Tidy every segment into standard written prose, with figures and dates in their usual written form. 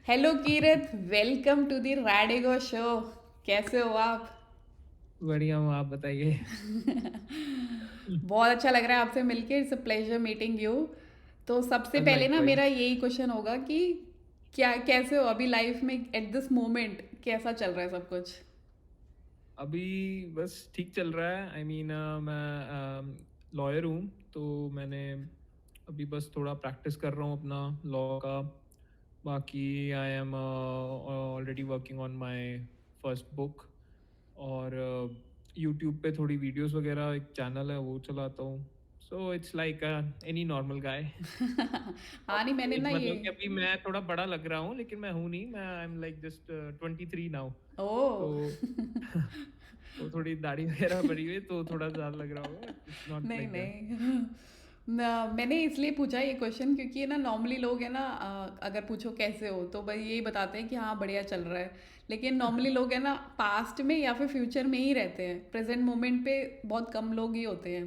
Hello Kirat, welcome to the रैडिगो show. कैसे हो आप? बढ़िया हूँ। आप बताइए। बहुत अच्छा लग रहा है आपसे मिलके। It's a pleasure meeting you. तो सबसे पहले ना मेरा लाइकवाइज। यही क्वेश्चन होगा कि क्या कैसे हो अभी लाइफ में एट दिस मोमेंट? कैसा चल रहा है सब कुछ? अभी बस ठीक चल रहा है। आई मीन मैं लॉयर हूँ, तो मैंने अभी बस थोड़ा प्रैक्टिस कर रहा हूँ अपना लॉ का। बाकी I am already working on my first book. और यूट्यूब पे थोड़ी वीडियोस वगैरह, एक चैनल है वो चलाता हूँ। So it's like any normal guy. हाँ, नहीं मैंने ना ये। मतलब कि अभी मैं थोड़ा बड़ा लग रहा हूँ, लेकिन मैं हूँ नहीं। मैं I am like just 23 now. ओ। तो तो थोड़ी दाढ़ी वगैरह बढ़ी हुई है, तो थोड़ा ज़्यादा लग रहा होगा, बट इट्स नॉट नहीं लाइक दैट। नहीं। मैंने इसलिए पूछा ये क्वेश्चन क्योंकि ना नॉर्मली लोग है ना, अगर पूछो कैसे हो तो भाई यही बताते हैं कि हाँ बढ़िया चल रहा है। लेकिन नॉर्मली लोग है ना पास्ट में या फिर फ्यूचर में ही रहते हैं, प्रेजेंट मोमेंट पे बहुत कम लोग ही होते हैं।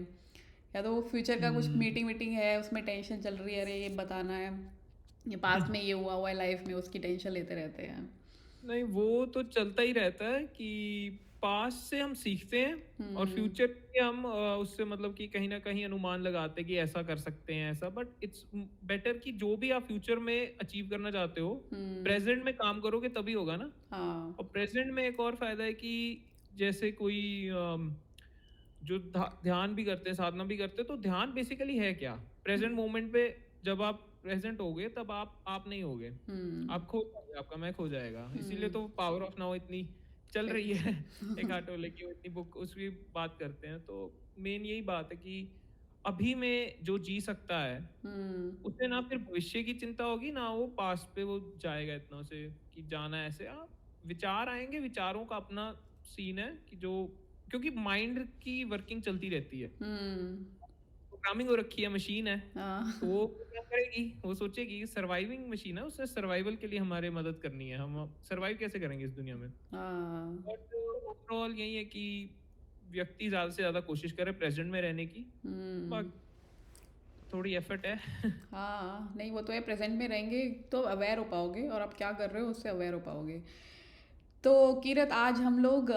या तो फ्यूचर का कुछ हम्म। मीटिंग वीटिंग है, उसमें टेंशन चल रही है, अरे ये बताना है। ये पास्ट में ये हुआ है लाइफ में, उसकी टेंशन लेते रहते हैं। नहीं, वो तो चलता ही रहता है कि पास्ट से हम सीखते हैं, और हम्म। फ्यूचर के हम उससे मतलब कि कहीं ना कहीं अनुमान लगाते हैं कि ऐसा कर सकते हैं ऐसा। बट इट्स बेटर कि जो भी आप फ्यूचर में अचीव करना चाहते हो, हम्म। प्रेजेंट में काम करोगे तभी होगा ना। हाँ। और प्रेजेंट में एक और फायदा है कि जैसे कोई जो ध्यान भी करते हैं, साधना भी करते हैं, तो ध्यान बेसिकली है क्या? प्रेजेंट मोमेंट पे जब आप प्रेजेंट होगे तब आप नहीं होगे। हम्म। आप खो जाओगे, आपका मैं खो जाएगा। इसीलिए हम्म। तो पावर ऑफ नाउ इतनी चल रही है। एक अच्छा। आटोले की वो इतनी बुक उसकी बात करते हैं, तो मेन यही बात है कि अभी में जो जी सकता है, हम्म। उसे ना फिर भविष्य की चिंता होगी, ना वो पास्ट पे वो जाएगा इतना उसे कि जाना है ऐसे। आप विचार आएंगे, विचारों का अपना सीन है कि जो, क्योंकि माइंड की वर्किंग चलती रहती है। हम्म। प्रोग्रामिंग हो रखी है, मशीन है। हाँ। तो वो क्या करेगी, वो सोचेगी सर्वाइविंग मशीन है, उसे सर्वाइवल के लिए हमारे मदद करनी है। हम सर्वाइव कैसे करेंगे इस दुनिया में। हाँ। बट ओवरऑल यही है कि व्यक्ति ज्यादा से ज्यादा कोशिश करे प्रेजेंट में रहने की। हम्म। बाकी थोड़ी एफर्ट है। हाँ, नहीं वो तो है, प्रेजेंट में रहेंगे तो अवेयर हो पाओगे और आप क्या कर रहे हो उससे अवेयर हो पाओगे। तो किरत, आज हम लोग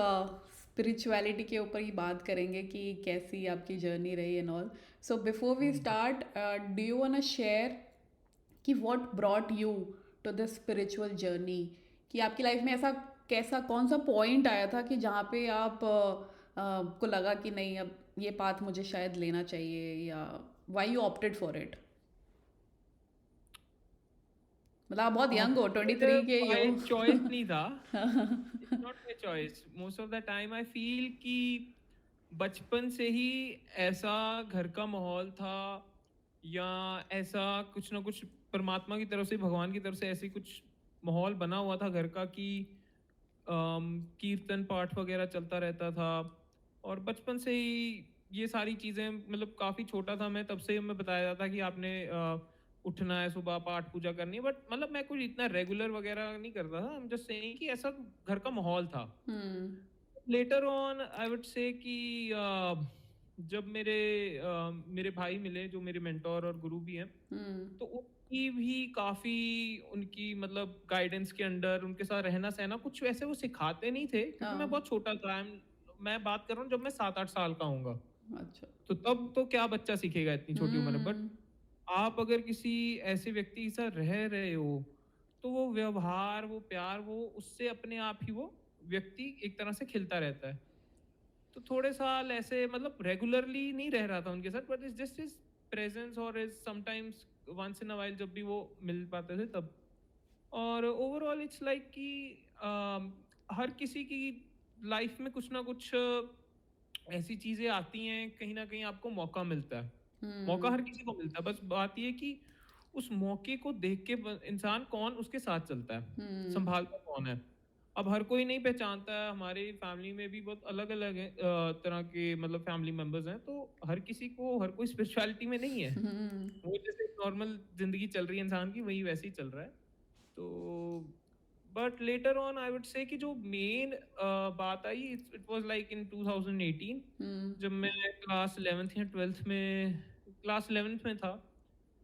स्पिरिचुअलिटी के ऊपर ही बात करेंगे कि कैसी आपकी जर्नी रही and all. So before we start, do you want share कि what brought you to the spiritual journey? कि आपकी लाइफ में ऐसा कैसा कौन सा पॉइंट आया था कि जहाँ पे आप को लगा कि नहीं अब ये पाथ मुझे शायद लेना चाहिए, या why you opted for it? मतलब आप बहुत यंग हो, ट्वेंटी ऑप्टेड थ्री के ही बाय हो। चॉइस नहीं था। It's not by choice. Most of the time I feel कि बचपन से ही ऐसा घर का माहौल था, या ऐसा कुछ ना कुछ परमात्मा की तरफ से, भगवान की तरफ से ऐसी कुछ माहौल बना हुआ था घर का कि कीर्तन पाठ वगैरह चलता रहता था। और बचपन से ही ये सारी चीज़ें, मतलब काफ़ी छोटा था मैं तब से हमें बताया जाता कि आपने उठना है सुबह, पाठ पूजा करनी है। बट मतलब मैं कुछ इतना रेगुलर वगैरह नहीं करता था। हम जस्ट सेइंग कि ऐसा घर का माहौल था। Hmm. Later on I would say कि जब मेरे भाई मिले, जो मेरे मेंटोर और गुरु भी हैं, हम्म। तो उनकी भी काफ़ी, उनकी मतलब गाइडेंस के अंडर उनके साथ रहना सहना कुछ वैसे वो सिखाते नहीं थे, क्योंकि मैं हाँ। बहुत छोटा था। मैं बात कर रहा हूँ जब मैं 7-8 साल का हूँगा। अच्छा। तो तब तो क्या बच्चा सीखेगा इतनी छोटी उम्र में। बट हम्म। आप अगर किसी ऐसे व्यक्ति के साथ रह रहे हो, तो वो व्यवहार, वो प्यार, वो उससे अपने आप ही वो व्यक्ति एक तरह से खिलता रहता है। तो थोड़े साल ऐसे मतलब रेगुलरली नहीं रह रहा था उनके साथ, but is just is presence, और is sometimes once in a while जब भी वो मिल पाते थे तब। और ओवरऑल इट्स लाइक कि हर किसी की लाइफ में कुछ ना कुछ ऐसी चीजें आती हैं, कहीं ना कहीं आपको मौका मिलता है। मौका हम्म। हर किसी को मिलता है, बस बात ये है कि उस मौके को देख के इंसान कौन उसके साथ चलता है, हम्म। संभालता कौन है। अब हर कोई नहीं पहचानता है। हमारी फैमिली में भी बहुत अलग अलग है, तरह के मतलब फैमिली मेंबर्स हैं, तो हर किसी को, हर कोई स्पिरिचुअलिटी में नहीं है। हम्म। वो जैसे नॉर्मल जिंदगी चल रही है इंसान की, वही वैसे ही चल रहा है। तो but later on I would say कि जो मेन बात आई, इट वाज लाइक इन 2018, हम्म। जब मैं क्लास 11th या 12th में, क्लास 11th में था।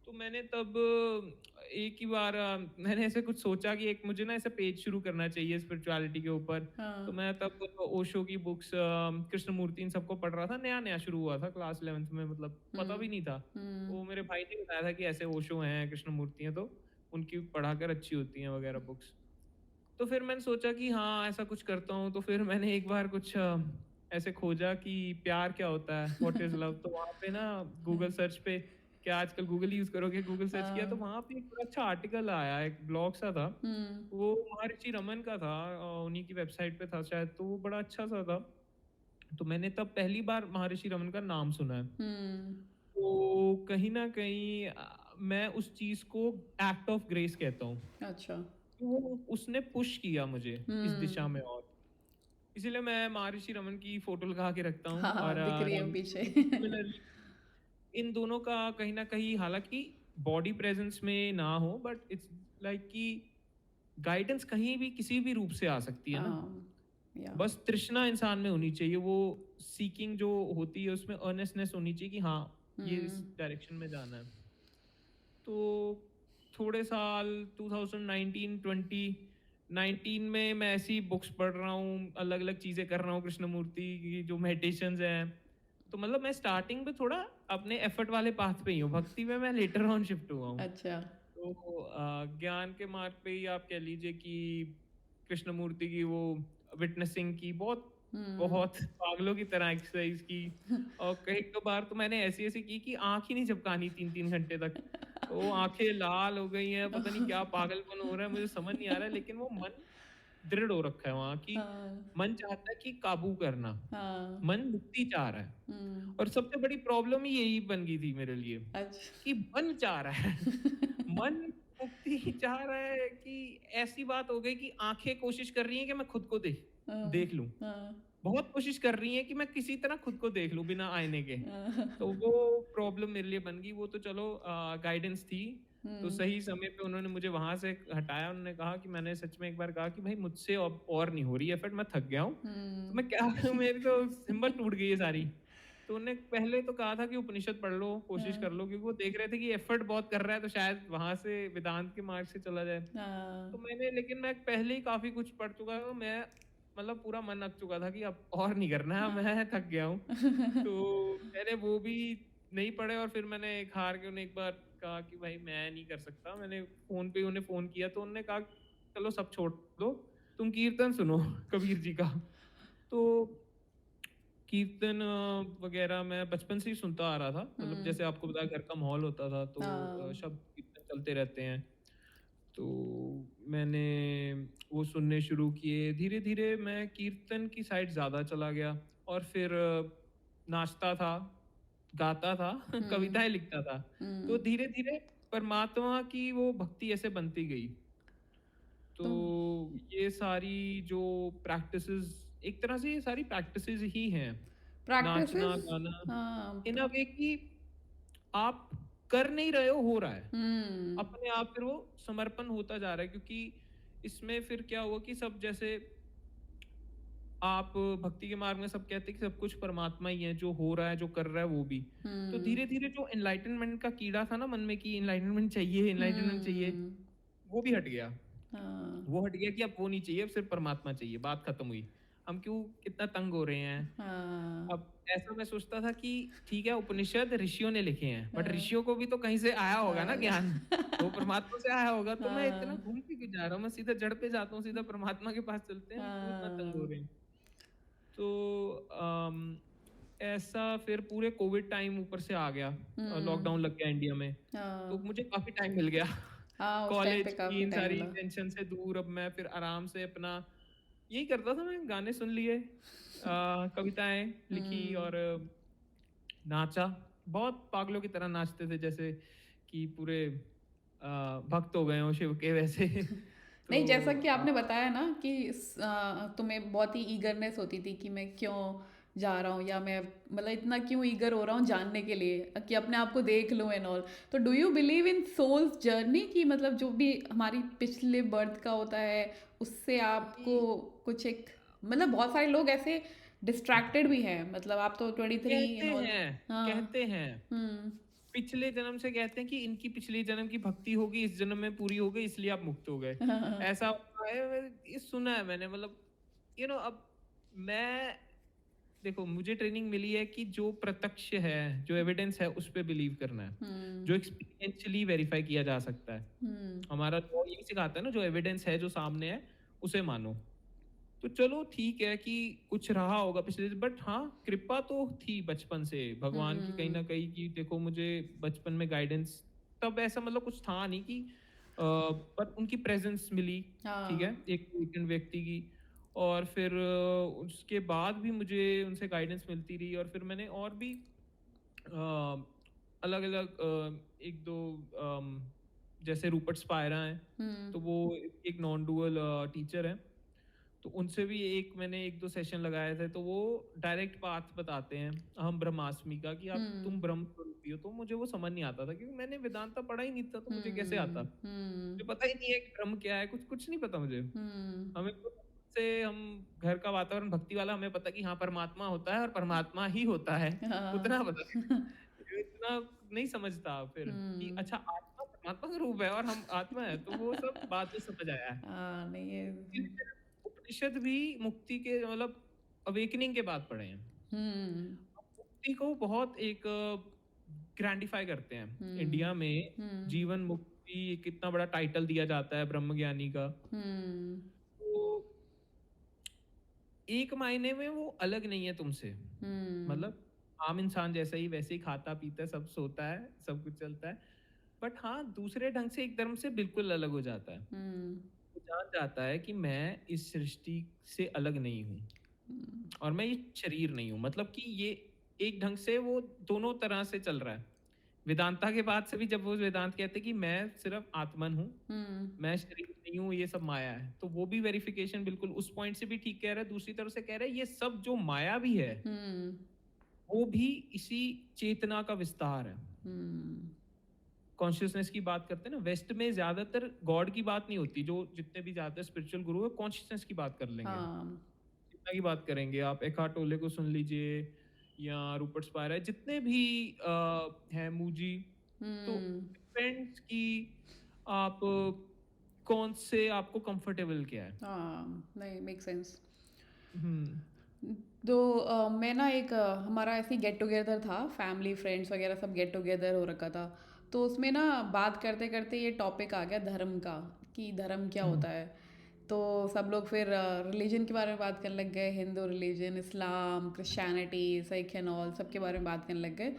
तो मैंने तब एक ही बार मैंने ऐसे कुछ सोचा कि एक मुझे ना ऐसा पेज शुरू करना चाहिए स्पिरिचुअलिटी के ऊपर। तो हाँ। मैं तब ओशो की बुक्स, कृष्णमूर्ति, इन सबको पढ़ रहा था। नया-नया शुरू हुआ था क्लास 11th में, मतलब पता भी हुँ, नहीं था। हुँ, वो मेरे भाई ने बताया था कि ऐसे ओशो हैं, कृष्णमूर्ति हैं, तो उनकी पढ़ा कर अच्छी होती हैं वगैरह बुक्स। तो फिर मैंने सोचा कि हाँ, ऐसा कुछ करता हूँ। तो फिर मैंने एक बार कुछ ऐसे खोजा कि प्यार क्या होता है, व्हाट इज़ लव? तो वहाँ पे ना गूगल सर्च पे, क्या आजकल गूगल यूज़ करोगे, गूगल सर्च किया तो हाँ, वहाँ पे एक बड़ा अच्छा आर्टिकल आया, एक ब्लॉग सा था। हुँ, वो महर्षि रमन का था, उन्हीं की वेबसाइट पे था शायद, तो वो बड़ा अच्छा-सा था। तो मैंने तब पहली बार महर्षि रमन का नाम सुना है। हुँ, तो कहीं न कहीं मैं उस चीज़ को एक्ट ऑफ ग्रेस कहता हूँ। अच्छा, तो वो उसने पुश किया मुझे इस दिशा हुँ, में, और इसीलिए मैं महर्षि रमन की फ़ोटो लगा के रखता हूँ। हाँ, और हाँ, दिख रही है पीछे। सिमिलरली इन दोनों का कहीं न कहीं, हालाँकि बॉडी प्रेज़ेंस में ना हो, बट इट्स लाइक कि गाइडेंस कहीं भी किसी भी रूप से आ सकती है ना। हाँ, या बस तृष्णा इंसान में होनी चाहिए, वो सीकिंग जो होती है उसमें अर्नेस्टनेस होनी चाहिए कि हाँ, ये इस हुँ, डायरेक्शन में जाना है। तो थोड़े साल 2019 2019 में मैं ऐसी बुक्स पढ़ रहा हूँ, अलग-अलग चीज़ें कर रहा हूँ, कृष्णमूर्ति की जो मेडिटेशंस हैं। तो मतलब मैं स्टार्टिंग में थोड़ा अपने एफर्ट वाले पाथ पे ही हूँ, भक्ति में मैं लेटर ऑन शिफ्ट हुआ हूँ। अच्छा, तो ज्ञान के मार्ग पे ही आप कह लीजिए कि कृष्णमूर्ति की वो विटनेसिंग की, बहुत हुँ, बहुत पागलों की तरह एक्सरसाइज की। और कई बार तो मैंने ऐसी-ऐसी की कि आँख ही नहीं झपकानी 3-3 घंटे तक। तो वो आँखें लाल हो गई हैं, पता नहीं क्या पागलपन हो रहा है, मुझे समझ नहीं आ रहा है, लेकिन वो मन दृढ़ हो रखा है वहाँ कि हाँ, मन चाहता है कि काबू करना, हाँ, मन मुक्ति चाह रहा है। हुँ, और सबसे बड़ी प्रॉब्लम ही यही बन गई थी मेरे लिए अच्छा। कि मन चाह रहा है। मन मुक्ति चाह रहा है कि ऐसी बात हो गई कि आँखें कोशिश कर रही हैं कि मैं खुद को हाँ, देख लूँ। हाँ, बहुत कोशिश कर रही हैं कि मैं किसी तरह खुद को देख लूँ बिना आईने के। तो वो प्रॉब्लम मेरे लिए बन गई। वो तो चलो गाइडेंस थी। तो हुँ, सही समय पे उन्होंने मुझे वहाँ से हटाया। उन्होंने कहा कि, मैंने सच में एक बार कहा कि भाई मुझसे अब और नहीं हो रही एफर्ट, मैं थक गया हूँ। तो हुँ, मैं क्या करूँ, मेरी तो हिम्मत टूट गई है सारी। तो उन्होंने पहले तो कहा था कि उपनिषद पढ़ लो, कोशिश हाँ, कर लो, क्योंकि वो देख रहे थे कि एफर्ट बहुत कर रहा है, तो शायद वहाँ से वेदांत के मार्ग से चला जाए। हाँ, तो मैंने, लेकिन मैं पहले ही काफ़ी कुछ पढ़ चुका था, मैं मतलब पूरा मन अक चुका था कि अब और नहीं करना है, हाँ। मैं थक गया हूँ। तो मैंने वो भी नहीं पढ़े, और फिर मैंने एक हार के उन्हें एक बार कहा कि भाई मैं नहीं कर सकता। मैंने फ़ोन पे उन्हें फ़ोन किया, तो उन्होंने कहा चलो सब छोड़ दो, तुम कीर्तन सुनो कबीर जी का। तो कीर्तन वगैरह मैं बचपन से ही सुनता आ रहा था। मतलब हुँ, जैसे आपको बताया, घर का माहौल होता था, तो हाँ, शब्द कीर्तन चलते रहते हैं। तो मैंने वो सुनने शुरू किए। धीरे-धीरे मैं कीर्तन की साइड ज़्यादा चला गया, और फिर नाचता था, गाता था, हुँ, कविताएँ लिखता था। तो हुँ। धीरे-धीरे परमात्मा की वो भक्ति ऐसे बनती गई। तो तो ये सारी जो प्रैक्टिसेज़, एक तरह से ये सारी प्रैक्टिसेज़ ही हैं। नाचना, प्रैक्टिसेस गाना, हाँ, इन अ वे कि आप कर नहीं रहे हो रहा है। हुँ, अपने आप फिर वो समर्पण होता जा रहा है, क्योंकि इसमें फिर क्या हुआ कि सब जैसे आप भक्ति के मार्ग में सब कहते हैं कि सब कुछ परमात्मा ही है, जो हो रहा है, जो कर रहा है वो भी। तो हुँ, धीरे-धीरे जो एनलाइटनमेंट का कीड़ा था ना मन में कि एनलाइटनमेंट चाहिए, हुँ, वो भी हट गया। हाँ, वो हट गया कि अब वो नहीं चाहिए, अब सिर्फ़ परमात्मा चाहिए, बात खत्म हुई। हम क्यों कितना तंग हो रहे हैं। हाँ, अब ऐसा मैं सोचता था कि ठीक है, उपनिषद ऋषियों ने लिखे हैं, बट हाँ, ऋषियों को भी तो कहीं से आया होगा ना आएगा। ज्ञान, वो परमात्मा से आया होगा। तो मैं इतना हाँ, घूम के क्यों जा रहा हूँ, मैं सीधा जड़ पे जाता हूँ, सीधा परमात्मा के पास चलते हैं, हम क्यों इतना तंग हो हाँ, रहे हैं। तो ऐसा फिर पूरे कोविड टाइम ऊपर से आ गया, हुँ, लॉकडाउन लग गया इंडिया में, तो हाँ, मुझे काफ़ी टाइम मिल गया। हाँ, उस टाइम पे कॉलेज की काफ़ी इन टाइम सारी मिला। टेंशन से दूर, अब मैं फिर आराम से अपना यही करता था। मैं गाने सुन लिए, कविताएँ लिखी, हुँ। और नाचा। बहुत पागलों की तरह नाचते थे, जैसे कि पूरे भक्त हो गए हों शिव के वैसे। तो नहीं, जैसा कि आपने बताया ना कि तुम्हें बहुत ही ईगरनेस होती थी कि मैं क्यों जा रहा हूँ या मैं मतलब इतना क्यों ईगर हो रहा हूँ जानने के लिए कि अपने आप को देख लूँ एंड ऑल। तो do you believe in soul's journey कि मतलब जो भी हमारी पिछले बर्थ का होता है उससे आपको ये कुछ एक मतलब बहुत सारे लोग ऐसे डिस्ट्रैक्टेड भी हैं मतलब आप तो 23 कहते एंड ऑल। हैं, हाँ। कहते हैं। हम्म। पिछले जन्म से कहते हैं कि इनकी पिछले जन्म की भक्ति होगी, इस जन्म में पूरी हो गई, इसलिए आप मुक्त हो गए। ऐसा होता है, ये सुना है मैंने, मतलब अब मैं, देखो मुझे ट्रेनिंग मिली है कि जो प्रत्यक्ष है, जो एविडेंस है, उस पे बिलीव करना है, हम्म जो एक्सपीरियंशियली वेरीफाई किया जा सकता है। हम्म हमारा तो यही सिखाता है ना, जो एविडेंस है, जो सामने है, उसे मानो। तो चलो ठीक है कि कुछ रहा होगा पिछले, बट हाँ, कृपा तो थी बचपन से भगवान की कहीं ना हम्म कहीं, कि देखो मुझे बचपन में गाइडेंस, तब ऐसा मतलब कुछ था नहीं कि पर उनकी प्रेजेंस मिली, ठीक है, हाँ एक वीकेंड व्यक्ति की। और फिर उसके बाद भी मुझे उनसे गाइडेंस मिलती रही, और फिर मैंने और भी अलग अलग एक दो जैसे रूपर्ट स्पायरा हैं, हम्म तो वो एक नॉन डुअल टीचर हैं, तो उनसे भी मैंने एक दो सेशन लगाए थे, तो वो डायरेक्ट पाथ बताते हैं हम ब्रह्मास्मि का, कि आप हम्म तुम ब्रह्म स्वरूपी हो। तो मुझे वो समझ नहीं आता था, क्योंकि मैंने वेदांता पढ़ा ही नहीं था, तो मुझे कैसे आता, हम्म मुझे पता ही नहीं है कि ब्रह्म क्या है, कुछ कुछ नहीं पता मुझे। हम्म हमें तो से हम घर का वातावरण भक्ति वाला, हमें पता कि हाँ परमात्मा होता है और परमात्मा ही होता है, हाँ उतना पता है। इतना नहीं समझता फिर कि हम्म अच्छा आत्मा परमात्मा का रूप है और हम आत्मा है, तो वो सब बाद में समझ आया है। हाँ नहीं है धीरे-धीरे उपनिषद भी मुक्ति के, मतलब अवेकनिंग के बाद पढ़े हैं। हम्म मुक्ति को बहुत एक ग्रैंडिफाई करते हैं हम्म इंडिया में। हम्म जीवन मुक्ति एक इतना बड़ा टाइटल दिया जाता है ब्रह्मज्ञानी का। हम्म तो एक मायने में वो अलग नहीं है तुमसे, हम्म मतलब आम इंसान जैसा ही, वैसे ही खाता पीता है, सब सोता है, सब कुछ चलता है। बट हाँ, दूसरे ढंग से एक धर्म से बिल्कुल अलग हो जाता है। हम्म वो जान जाता है कि मैं इस सृष्टि से अलग नहीं हूँ, और मैं ये शरीर नहीं हूँ, मतलब कि ये एक ढंग से वो दोनों तरह से चल रहा है। वेदांता के बाद से भी जब वो वेदांत कहते हैं कि मैं सिर्फ आत्मन हूँ, हम्म मैं शरीर नहीं हूँ, ये सब माया है, तो वो भी वेरिफिकेशन बिल्कुल उस पॉइंट से भी ठीक कह रहा है। दूसरी तरफ से कह रहा है ये सब जो माया भी है, हम्म वो भी इसी चेतना का विस्तार है। हम्म कॉन्शियसनेस की बात करते हैं ना, वेस्ट में ज्यादातर गॉड की बात नहीं होती, जो जितने भी ज्यादा स्पिरिचुअल गुरु है कॉन्शियसनेस की बात कर लेंगे, हाँ चेतना की बात करेंगे। आप एकार्ट टोले को सुन लीजिए, या रूपर्ट स्पायरा, जितने भी हैं, मूजी। तो हम्म डिपेंड्स कि आप कौन से, आपको कंफर्टेबल क्या है। हाँ नहीं मेक सेंस हम्म तो मैं ना एक हमारा ऐसे ही गेट टुगेदर था फैमिली फ्रेंड्स वगैरह सब गेट टुगेदर हो रखा था तो उसमें ना बात करते करते ये टॉपिक आ गया धर्म का कि धर्म क्या हम्म होता है तो सब लोग फिर रिलीजन के बारे में बात करने लग गए Hindu religion Islam Christianity Sikh and all सब के बारे में बात करने लग गए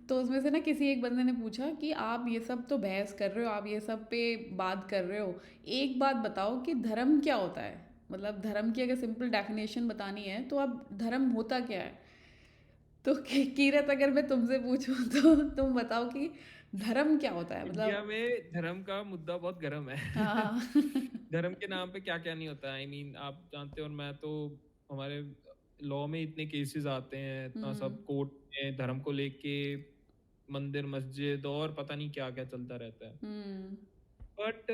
तो उसमें से ना किसी एक बंदे ने पूछा कि आप ये सब तो बहस कर रहे हो आप ये सब पे बात कर रहे हो एक बात बताओ कि धर्म क्या होता है मतलब धर्म की अगर सिंपल डेफिनेशन बतानी है तो अब धर्म होता क्या है तो कीरत अगर मैं तुमसे पूछूं तो तुम बताओ कि धर्म क्या होता है इंडिया मतलब में धर्म का मुद्दा बहुत गर्म है। हाँ धर्म के नाम पे क्या क्या नहीं होता है, आई मीन आप जानते हो, और मैं तो, हमारे लॉ में इतने केसेस आते हैं, इतना हम्म सब कोर्ट में धर्म को लेके, मंदिर मस्जिद और पता नहीं क्या क्या चलता रहता है। हम्म बट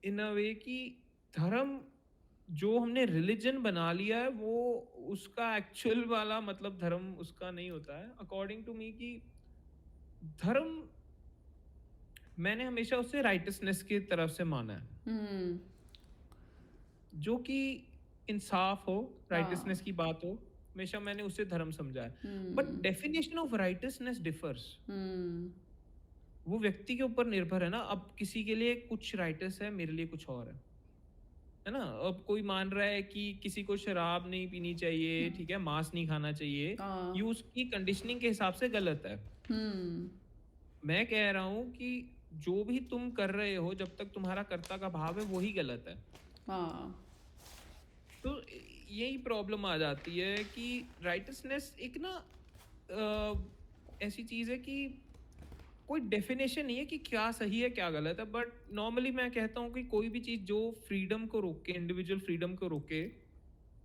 इन अ वे कि धर्म जो हमने रिलीजन बना लिया है, वो उसका एक्चुअल वाला मतलब धर्म उसका नहीं होता है, अकॉर्डिंग टू मी। कि धर्म मैंने हमेशा उसे राइटसनेस की तरफ से माना है, हम्म जो कि इंसाफ हो, हाँ राइटसनेस की बात हो, हमेशा मैंने उसे धर्म समझा है। But hmm definition of righteousness differs, hmm वो व्यक्ति के ऊपर निर्भर है ना। अब किसी के लिए कुछ राइटस है, मेरे लिए कुछ और है ना। अब कोई मान रहा है कि किसी को शराब नहीं पीनी चाहिए, ठीक है, मांस नहीं खाना चाहिए, ये हाँ उसकी कंडीशनिंग के हिसाब से गलत है। हम्म मैं कह रहा हूँ कि जो भी तुम कर रहे हो, जब तक तुम्हारा कर्ता का भाव है, वही गलत है। हाँ तो यही प्रॉब्लम आ जाती है कि राइटसनेस एक ना ऐसी चीज है कि कोई डेफिनेशन नहीं है कि क्या सही है क्या गलत है। बट नॉर्मली मैं कहता हूँ कि कोई भी चीज जो फ्रीडम को रोके, इंडिविजुअल फ्रीडम को रोके,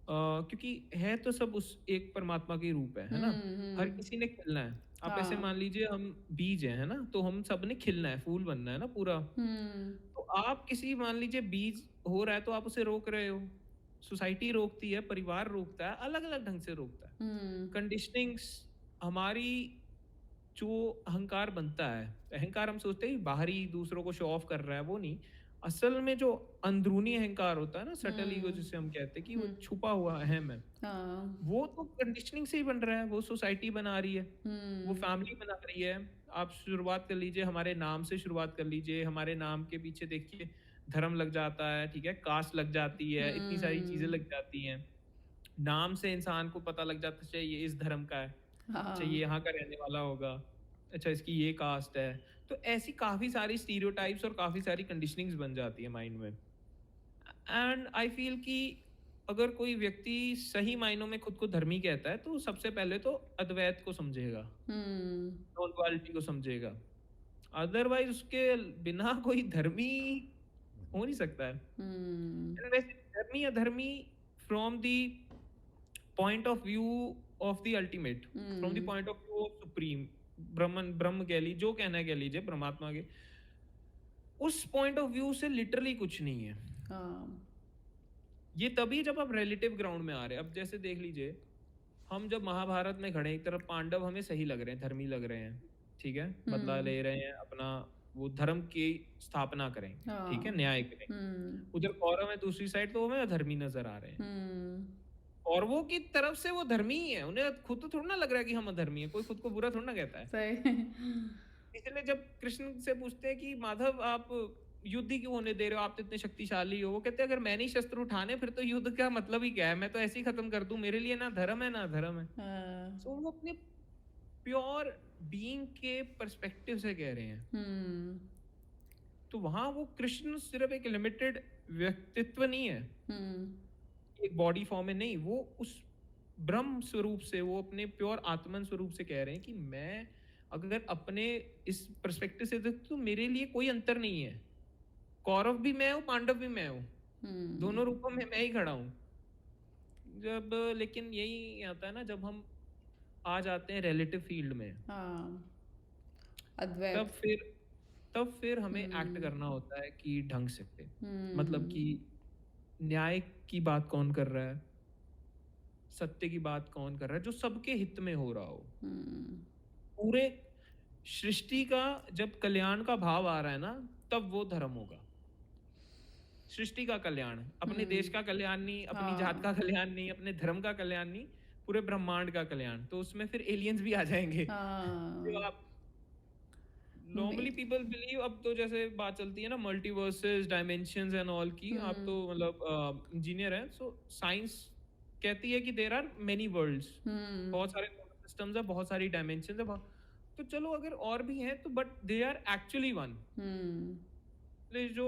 क्योंकि है तो सब उस एक परमात्मा के रूप है ना। हर हम्म किसी ने खिलना है। आप ऐसे हाँ मान लीजिए हम बीज हैं, है ना, तो हम सब ने खिलना है, फूल बनना है ना पूरा। हम्म तो आप किसी, मान लीजिए बीज हो रहा है, तो आप उसे रोक रहे हो, सोसाइटी रोकती है, परिवार रोकता है, अलग अलग ढंग से रोकता है। हम्म कंडीशनिंग्स हमारी जो अहंकार बनता है, अहंकार हम सोचते हैं कि बाहरी दूसरों को शो ऑफ कर रहा है, वो नहीं। असल में जो अंदरूनी अहंकार होता है ना, सटल ईगो हम्म जिसे हम कहते हैं कि वो हम्म छुपा हुआ अहम है, हाँ वो तो कंडीशनिंग से ही बन रहा है, वो सोसाइटी बना रही है, वो हम्म फैमिली बना रही है। आप शुरुआत कर लीजिए, हमारे नाम से शुरुआत कर लीजिए, हमारे नाम के पीछे देखिए धर्म लग जाता है, ठीक है, कास्ट लग जाती है, इतनी सारी चीजें हम्म लग जाती हैं। नाम से इंसान को पता लग जाता है, अच्छा ये इस धर्म का है, अच्छा ये हाँ यहाँ का रहने वाला होगा, अच्छा इसकी ये कास्ट है। तो ऐसी काफी सारी स्टीरियोटाइप्स और काफी सारी कंडीशनिंग्स बन जाती है माइंड में। एंड आई फील कि अगर कोई व्यक्ति सही मायनों में खुद को धर्मी कहता है, तो सबसे पहले तो अद्वैत को समझेगा, हम्म नॉन डुअलिटी को समझेगा। अदरवाइज उसके बिना कोई धर्मी हो नहीं सकता है। हम्म And वैसे धर्मी अधर्मी from the point of view of the ultimate, from the hmm point of view of supreme, Brahman, Brahm कह लीजिए, जो कहना है कह लीजिए, परमात्मा के उस पॉइंट ऑफ व्यू से लिटरली कुछ नहीं है। हाँ ये तभी जब आप रिलेटिव ग्राउंड में आ रहे हैं। अब जैसे देख लीजिए, हम जब महाभारत में खड़े हैं, एक तरफ पांडव हमें सही लग रहे हैं, धर्मी लग रहे हैं, ठीक है, बदला हम्म ले रहे हैं अपना, वो धर्म की स्थापना करें, ठीक है, हाँ न्याय करें। हम्म उधर कौरव है दूसरी साइड, तो वो हमें अधर्मी नजर आ रहे हैं। हम्म कौरवों की तरफ से वो धर्मी ही है, उन्हें खुद तो थोड़ा ना लग रहा है कि हम अधर्मी है, कोई खुद को बुरा थोड़ा ना कहता है। सही इसलिए जब कृष्ण से पूछते हैं कि माधव आप युद्ध ही क्यों होने दे रहे हो, आप तो इतने शक्तिशाली हो, वो कहते हैं अगर मैं नहीं शस्त्र उठाने फिर तो युद्ध का मतलब ही क्या है, मैं तो ऐसे ही खत्म कर दूं, मेरे लिए ना धर्म है ना धर्म है। हाँ सो वो अपने प्योर बीइंग के पर्सपेक्टिव से कह रहे हैं। हम्म तो वहां वो कृष्ण सिर्फ एक लिमिटेड व्यक्तित्व नहीं है, हम्म एक बॉडी फॉर्म में नहीं, वो उस ब्रह्म स्वरूप से, वो अपने प्योर आत्मन स्वरूप से कह रहे हैं कि मैं अगर अपने इस पर्सपेक्टिव से देखूं तो मेरे लिए कोई अंतर नहीं है, कौरव भी मैं हूँ, पांडव भी मैं हूँ, हम्म दोनों रूपों में मैं ही खड़ा हूँ। जब लेकिन यही आता है ना, जब हम आ जाते हैं रिलेटिव फील्ड में, हाँ तब अद्वैत फिर तब फिर हमें एक्ट हम्म करना होता है कि ढंग से, मतलब हम्म कि न्याय की बात कौन कर रहा है, सत्य की बात कौन कर रहा है, जो सबके हित में हो रहा हो। हम्म पूरे सृष्टि का जब कल्याण का भाव आ रहा है ना, तब वो धर्म होगा। सृष्टि का कल्याण, अपने देश हम्म का कल्याण नहीं, अपनी जात का हाँ कल्याण नहीं, अपने धर्म का कल्याण नहीं, पूरे ब्रह्मांड का कल्याण। तो उसमें फिर एलियंस भी आ जाएंगे। जो हाँ आप मे नॉर्मली पीपल बिलीव, अब तो जैसे बात चलती है ना मल्टीवर्सेस, डायमेंशंस एंड ऑल की, आप हम्म तो मतलब इंजीनियर हैं, सो साइंस कहती है कि देर आर मेनी वर्ल्ड्स, हम्म बहुत सारे सिस्टम्स है, बहुत सारी डायमेंशंस है, तो चलो अगर और भी हैं तो but they are actually one. Hmm जो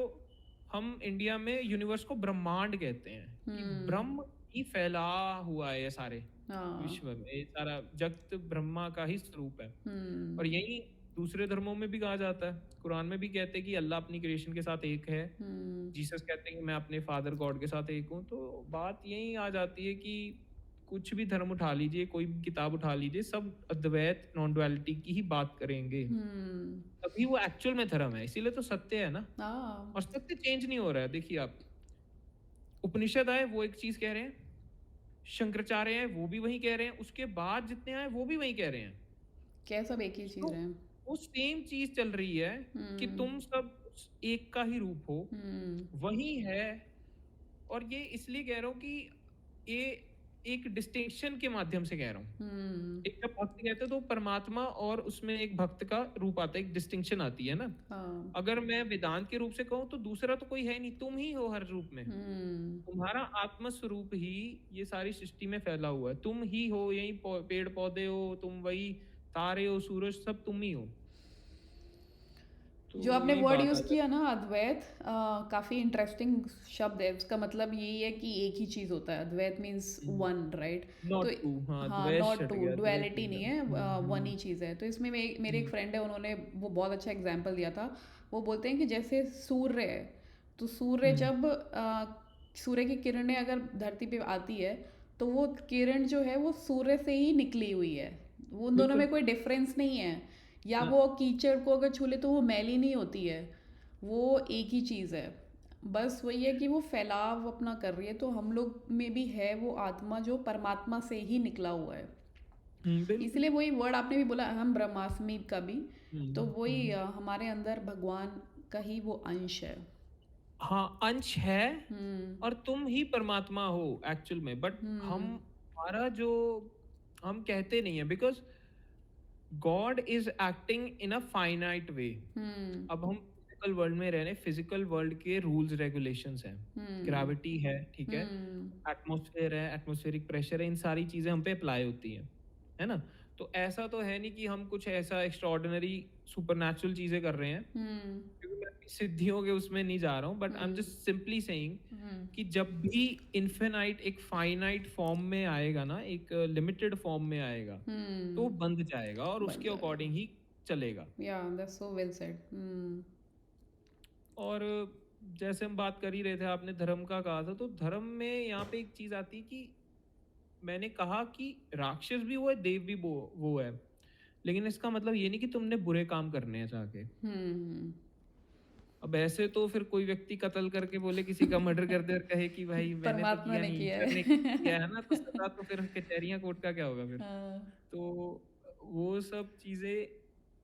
हम इंडिया में यूनिवर्स को ब्रह्मांड कहते हैं, कि हम्म ब्रह्म ही फैला हुआ है ये सारे हाँ विश्व में, ये सारा जगत ब्रह्मा का ही स्वरूप है। हम्म और यही दूसरे धर्मों में भी कहा जाता है, कुरान में भी कहते हैं कि अल्लाह अपनी क्रिएशन के साथ एक है, हम्म जीसस कहते हैं कि मैं अपने फादर गॉड के साथ एक हूँ। तो बात यही आ जाती है कि कुछ भी धर्म उठा लीजिए, कोई भी किताब उठा लीजिए, सब अद्वैत, नॉन डुअलिटी की ही बात करेंगे, हम्म तभी वो एक्चुअल में धर्म है। इसीलिए तो सत्य है ना, हाँ और सत्य चेंज नहीं हो रहा है। देखिए आप, उपनिषद आए वो एक चीज कह रहे हैं, शंकराचार्य आए वो भी वही कह रहे हैं, उसके बाद जितने आए वो भी वही कह रहे हैं। क्या सब एक ही चीज तो है वो सेम चीज चल रही है कि हम्म तुम सब एक का ही रूप हो, हम्म वही है। और ये इसलिए कह रहा हूँ कि ये एक डिस्टिंक्शन के माध्यम से कह रहा हूँ। हम्म एक जब भक्त कहते हैं तो परमात्मा और उसमें एक भक्त का रूप आता है, एक डिस्टिंक्शन आती है ना। हाँ अगर मैं वेदांत के रूप से कहूँ तो दूसरा तो कोई है नहीं, तुम ही हो हर रूप में, हम्म तुम्हारा आत्म स्वरूप ही ये सारी सृष्टि में फैला हुआ है, तुम ही हो, यही पेड़ पौधे हो, तुम वही तारे हो, सूरज, सब तुम ही हो। तो जो आपने यही वर्ड बात आ यूज़ जाती किया ना अद्वैत, काफ़ी इंटरेस्टिंग शब्द है। उसका मतलब यही है कि एक ही चीज़ होता है। अद्वैत मीन्स है। One, right? तो नॉट टू, हाँ हाँ, द्वेष नॉट हट टू, गया, द्वेष डुअलिटी नहीं नहीं है। है, वन ही चीज़ है। तो इसमें मेरे एक फ्रेंड है, उन्होंने वो बहुत अच्छा एग्जाम्पल दिया था। वो बोलते हैं कि जैसे सूर्य है, तो सूर्य हम्म, जब सूर्य की किरणें अगर धरती पे आती है, तो वो किरण जो है वो सूर्य से ही निकली हुई है। वो उन दोनों बिल्कुल। में कोई डिफरेंस नहीं है। या हाँ, वो कीचड़ को अगर छू ले तो वो मैली नहीं होती है, वो एक ही चीज़ है। बस वही है कि वो फैलाव अपना कर रही है। तो हम लोग में भी है वो आत्मा जो परमात्मा से ही निकला हुआ है। बिल्कुल। इसलिए वही वर्ड आपने भी बोला, हम ब्रह्मास्मि का भी, तो हुँ, वही हुँ। हमारे अंदर भगवान का ही वो अंश है। हाँ, अंश है हम्म। और तुम ही परमात्मा हो एक्चुअल में, बट हम्म। हमारा जो हम कहते नहीं है, because God is acting in a finite way. Hmm. अब हम फिजिकल वर्ल्ड में रह रहे हैं, फिजिकल वर्ल्ड के रूल्स रेगुलेशंस हैं। हम्म। ग्रेविटी है, ठीक है? हम्म। एटमॉस्फेयर है, एटमॉस्फेरिक प्रेशर है, इन सारी चीज़ें हम पे अप्लाई होती हैं, है ना? तो ऐसा तो है नहीं कि हम कुछ ऐसा एक्स्ट्राऑर्डिनरी सुपरनैचुरल चीज़ें कर रहे हैं, हम्म। क्योंकि मैं अपनी सिद्धियों के उसमें नहीं जा रहा हूँ, but I am hmm. Just simply saying हम्म। कि जब भी इन्फिनाइट एक फाइनाइट फॉर्म में आएगा ना, एक लिमिटेड फॉर्म में आएगा, तो वो हम्म। बंध जाएगा और बन उसके जाएगा। अकॉर्डिंग ही चलेगा। या दैट्स सो वेल सेड। हम्म। और जैसे हम बात कर ही रहे थे, आपने धर्म का कहा था, तो धर्म में यहाँ पे एक चीज आती है कि मैंने कहा कि राक्षस भी वो है, देव भी वो है, लेकिन इसका मतलब ये नहीं कि तुमने बुरे काम करने हैं जाके। हम्म। अब ऐसे तो फिर कोई व्यक्ति कत्ल करके बोले, किसी का मर्डर कर दे और कहे कि भाई मैंने तो परमात्मा किया ने नहीं, किया ईश्वर ने है। किया है ना, तो सजा तो फिर कचहरियां कोर्ट का क्या होगा फिर। हाँ। तो वो सब चीजें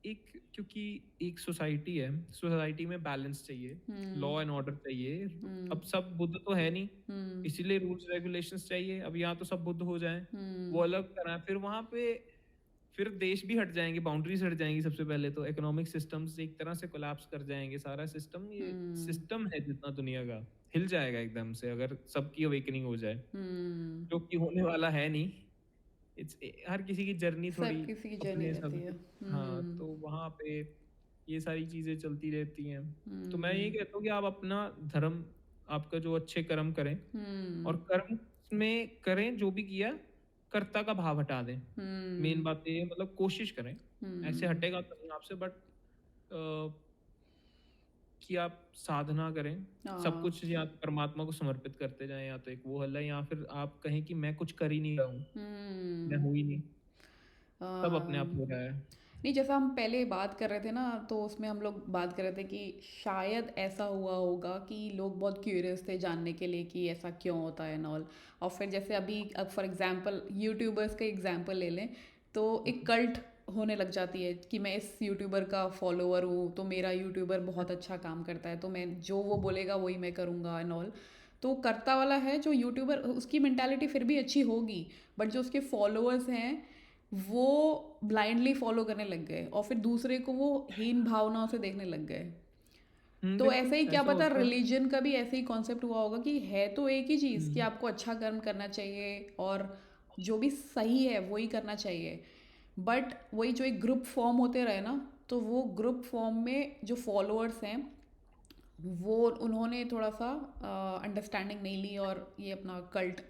एक, क्योंकि एक सोसाइटी है, सोसाइटी में बैलेंस चाहिए, हम्म। लॉ एंड ऑर्डर चाहिए। हम्म। अब सब बुद्ध तो है नहीं, हम्म। इसीलिए रूल्स रेगुलेशंस चाहिए। अब यहाँ तो सब बुद्ध हो जाएं, वो हम्म। अलग करा, फिर वहां पे फिर देश भी हट जाएंगे, बाउंड्रीज हट जाएंगी। सबसे पहले तो इकोनॉमिक सिस्टम्स एक तरह से कोलैप्स कर जाएंगे, सारा सिस्टम, ये हम्म। सिस्टम है जितना दुनिया का, हिल जाएगा एकदम से अगर सबकी अवेकनिंग हो जाए, हम्म। जो कि होने वाला है नहीं। इट्स, हर किसी की जर्नी थोड़ी सब किसी की जर्नी अपने रहती सब। है। हाँ, हम्म। तो वहाँ पे ये सारी चीजें चलती रहती हैं। तो मैं यही हम्म। कहता हूँ कि आप अपना धर्म, आपका जो अच्छे कर्म करें, हम्म। और कर्म में करें जो भी किया, कर्ता का भाव हटा दें। मेन हम्म। बात ये है, मतलब कोशिश करें, ऐसे हम्म। हटेगा तो नहीं आपसे, बट कि आप साधना करें, सब हाँ। कुछ या तो परमात्मा को समर्पित करते जाएं, या तो एक वो हल है, या फिर आप कहें कि मैं कुछ कर ही नहीं रहा हूँ, मैं हम्म। हूँ ही नहीं, सब अपने आप अम, हो रहा है। नहीं, जैसा हम पहले बात कर रहे थे ना, तो उसमें हम लोग बात कर रहे थे कि शायद ऐसा हुआ होगा कि लोग बहुत क्यूरियस थे जानने के लिए कि ऐसा क्यों होता है एंड ऑल। और फिर जैसे अभी अब फॉर एग्जांपल यूट्यूबर्स का एग्जांपल ले लें, तो एक कल्ट होने लग जाती है कि मैं इस यूट्यूबर का फॉलोअर हूँ, तो मेरा यूट्यूबर बहुत अच्छा काम करता है, तो मैं जो वो बोलेगा वही मैं करूँगा एंड ऑल। तो करता वाला है जो यूट्यूबर, उसकी मेंटालिटी फिर भी अच्छी होगी, बट जो उसके फॉलोअर्स हैं वो ब्लाइंडली फॉलो करने लग गए और फिर दूसरे को वो हीन भावनाओं से देखने लग गए। तो बिल्कुल ऐसे ही क्या ऐसा पता, होता है। रिलीजन का भी ऐसे ही कॉन्सेप्ट हुआ होगा कि है तो एक ही चीज़ कि हम्म, आपको अच्छा कर्म करना चाहिए और जो भी सही है वही करना चाहिए, बट वही जो एक ग्रुप फॉर्म होते रहे ना, तो वो ग्रुप फॉर्म में जो फॉलोअर्स हैं वो उन्होंने थोड़ा सा अंडरस्टैंडिंग नहीं ली और ये अपना कल्ट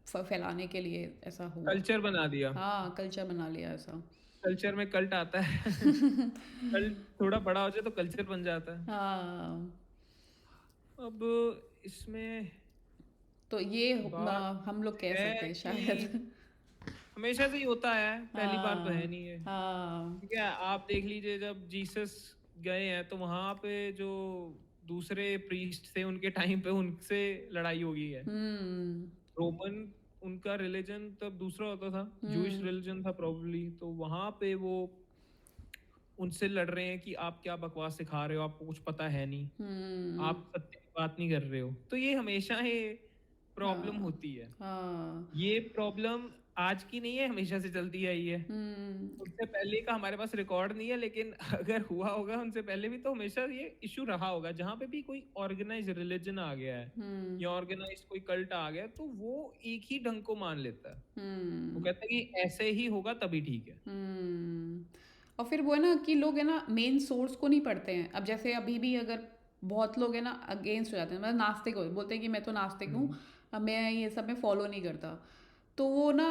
फैलाने के लिए ऐसा हुआ। कल्चर बना दिया। हाँ, कल्चर बना लिया ऐसा। कल्चर में कल्ट आता है। कल्ट थोड़ा बड़ा हो जाए तो कल्चर बन जाता है। हाँ। अब इसमें तो ये बात हम लोग कह है सकते हैं कि शायद। हमेशा से ही होता है, पहली बार तो है हाँ। नहीं है। हाँ। ठीक है, आप देख लीजिए, जब जीसस गए हैं तो वहां पे जो दूसरे प्रीस्ट थे उनके टाइम पे उनसे लड़ाई हो गई है। हम्म। रोमन, उनका रिलीजन तब दूसरा होता था, जूइश हम्म। रिलीजन था प्रोबेबली, तो वहां पे वो उनसे लड़ रहे हैं कि आप क्या बकवास सिखा रहे हो, आपको कुछ पता है नहीं, हम्म। आप सत्य की बात नहीं कर रहे हो। तो ये हमेशा ही प्रॉब्लम हाँ। होती है। हाँ। ये प्रॉब्लम आज की नहीं है, हमेशा से चलती आई है। हम्म। उनसे पहले का हमारे पास रिकॉर्ड नहीं है, लेकिन अगर हुआ होगा उनसे पहले भी, तो हमेशा ये इश्यू रहा होगा। जहां पे भी कोई ऑर्गेनाइज रिलीजन आ गया है हम्म। या ऑर्गेनाइज कोई कल्ट आ गया है, तो वो एक ही ढंग को मान लेता है। वो हम्म। कहता है कि ऐसे ही होगा तभी ठीक है। हम्म। और फिर वो है ना कि लोग है ना मेन सोर्स को नहीं पढ़ते हैं। अब जैसे अभी भी अगर बहुत लोग है ना अगेंस्ट हो जाते हैं, मतलब नास्तिक हो बोलते हैं कि मैं तो नास्तिक हूँ, हम्म, अब मैं ये सब में फॉलो नहीं करता, तो वो ना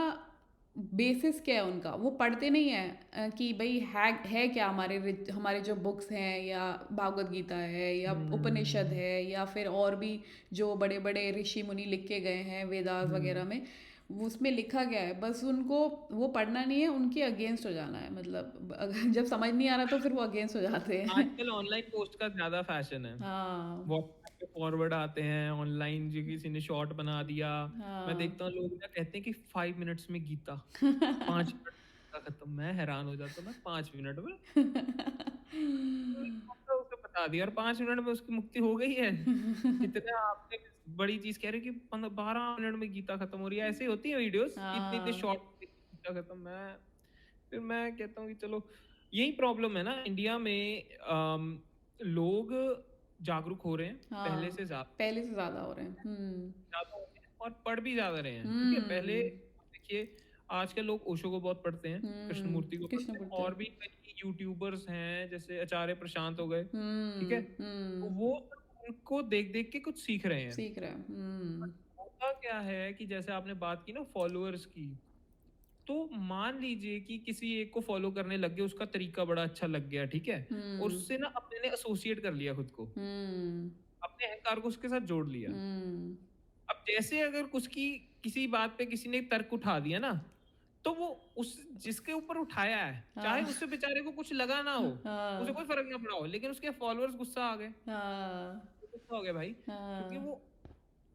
बेसिस क्या है उनका, वो पढ़ते नहीं है कि भाई है क्या हमारे हमारे जो बुक्स हैं या भागवत गीता है या उपनिषद हम्म, है या फिर और भी जो बड़े बड़े ऋषि मुनि लिख के गए हैं वेदास हम्म। वगैरह में, वो उसमें लिखा गया है, बस उनको वो पढ़ना नहीं है, उनके अगेंस्ट हो जाना है, मतलब अगर जब समझ नहीं आ रहा तो फिर वो अगेंस्ट हो जाते हैं। आजकल ऑनलाइन पोस्ट का ज्यादा फैशन है। हाँ। व्हाट्सएप पे फॉरवर्ड आते हैं ऑनलाइन, जो किसी ने शॉर्ट बना दिया। मैं हाँ। देखता हूँ लोग ना कहते हैं कि 5 मिनट्स में गीता, 5 मिनट। गीता खत्म, मैं हैरान हो जाता, मैं 5 मिनट में तो उसे बता दिया और 5 मिनट में उसकी मुक्ति हो गई है। इतना आपने बड़ी चीज कह रहे हो कि 12 मिनट में गीता खत्म हो रही है, ऐसे ही होती है वीडियोस इतने इतने हाँ शॉर्ट गीता खत्म। मैं कहता हूँ कि चलो यही प्रॉब्लम है ना इंडिया में। लोग जागरूक हो रहे हैं पहले हाँ, से ज्यादा, पहले से ज्यादा हो रहे हैं। ज्यादा हो रहे हैं और पढ़ भी ज्यादा रहे हैं। ठीक है, पहले हम्म। देखिए आजकल लोग ओशो को बहुत पढ़ते हैं, कृष्णमूर्ति को कृष्ण पढ़ते हैं, पढ़ते हैं। और भी कई यूट्यूबर्स हैं जैसे आचार्य प्रशांत हो गए। ठीक है, तो हम्म। वो उनको देख देख के कुछ सीख रहे हैं। सीख रहे हैं। होता क्या है कि जैसे आपने बात की ना फॉलोअर्स की, तो मान लीजिए कि किसी एक को फॉलो करने लग गए, उसका तरीका बड़ा अच्छा लग गया, ठीक है, और हम्म। उससे ना अपने ने एसोसिएट कर लिया खुद को, हम्म। अपने अहंकार को उसके साथ जोड़ लिया। हम्म। अब जैसे अगर उसकी किसी बात पे किसी ने तर्क उठा दिया ना, तो वो उस जिसके ऊपर उठाया है, चाहे हाँ। उससे बेचारे को कुछ लगा ना हो, उसे हाँ। कोई फर्क ना पड़ा हो, लेकिन उसके फॉलोअर्स गुस्सा आ गए, हाँ। गुस्सा हो गए भाई, क्योंकि हाँ। वो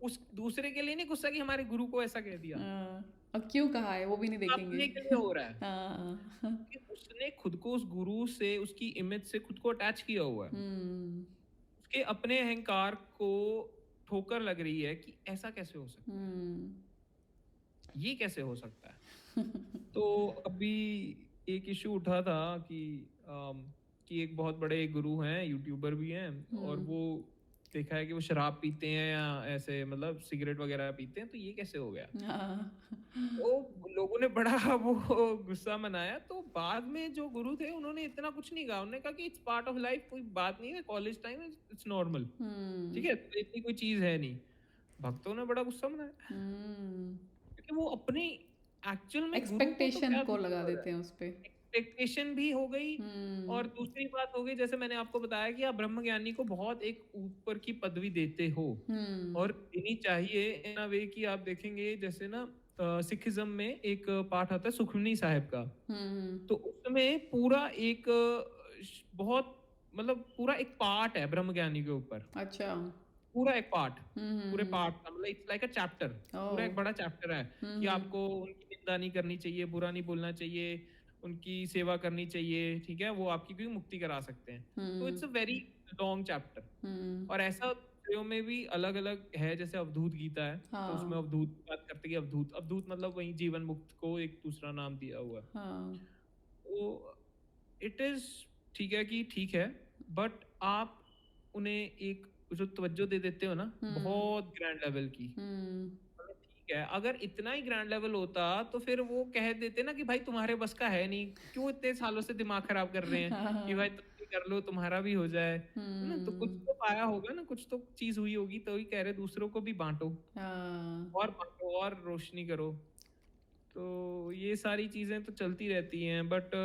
उस दूसरे के लिए नहीं गुस्सा कि हमारे गुरु को ऐसा कह दिया, हाँ। और क्यों कहा है वो भी नहीं देखेंगे। अपने के लिए हो रहा है हाँ। कि उसने खुद को उस गुरु से, उसकी इमेज से खुद को अटैच किया हुआ है। हम्म। उसके अपने अहंकार को ठोकर लग रही है कि ऐसा कैसे हो सकता हम्म। है, ये कैसे हो सकता है। तो अभी एक इशू उठा था कि एक बहुत बड़े गुरु हैं, यूट्यूबर भी हैं, और हम्म। वो देखा है कि वो शराब पीते हैं या ऐसे मतलब सिगरेट वगैरह पीते हैं, तो ये कैसे हो गया। हाँ। तो लोगों ने बड़ा वो गुस्सा मनाया, तो बाद में जो गुरु थे उन्होंने इतना कुछ नहीं कहा, उन्होंने कहा कि इट्स पार्ट ऑफ लाइफ, कोई बात नहीं है, कॉलेज टाइम इट्स नॉर्मल। हम्म। ठीक है, तो इतनी कोई चीज है नहीं। भक्तों ने बड़ा गुस्सा मनाया हम्म। क्योंकि वो अपनी एक्चुअल में गुरु को तो एक्सपेक्टेशन क्या को फील लगा हो रहा देते है, हैं उस पे। एक्सपेक्टेशन भी हो गई। हम्म। और दूसरी बात हो गई, जैसे मैंने आपको बताया कि आप ब्रह्मज्ञानी को बहुत एक ऊपर की पदवी देते हो, हम्म। और देनी चाहिए इन अ वे कि आप देखेंगे जैसे ना सिखिज्म में एक पाठ आता है सुखमनी साहिब का, हम्म। तो उसमें पूरा एक बहुत मतलब पूरा एक पार्ट है ब्रह्मज्ञानी के ऊपर, अच्छा। पूरा एक पार्ट, पूरे हम्म। पार्ट का मतलब इट्स लाइक अ चैप्टर, पूरा एक ओ। बड़ा चैप्टर है कि हम्म। आपको उनकी निंदा नहीं करनी चाहिए, बुरा नहीं बोलना चाहिए, उनकी सेवा करनी चाहिए, ठीक है, वो आपकी भी मुक्ति करा सकते हैं। तो hmm. It's a very long chapter. Hmm. और ऐसा दूसरों में भी अलग अलग है, जैसे अवधूत गीता है, तो उसमें हाँ। अवधूत की बात करते हैं कि अवधूत अवधूत मतलब वही जीवन मुक्त को एक दूसरा नाम दिया हुआ है। हाँ। तो इट इज ठीक है कि ठीक है, बट आप उन्हें एक जो तवज्जो दे देते हो ना हम्म। बहुत ग्रैंड लेवल की, हम्म। मतलब ठीक है, अगर इतना ही ग्रैंड लेवल होता तो फिर वो कह देते ना कि भाई तुम्हारे बस का है नहीं, क्यों इतने सालों से दिमाग खराब कर रहे हैं कि भाई हाँ। तुम भी कर लो, तुम्हारा भी हो जाए, है ना, तो कुछ हम्म। तो पाया होगा ना, कुछ तो चीज हुई होगी, तो ही कह रहे दूसरों को भी हाँ। बांटो और रोशनी करो। तो ये सारी चीजें तो चलती रहती हैं, बट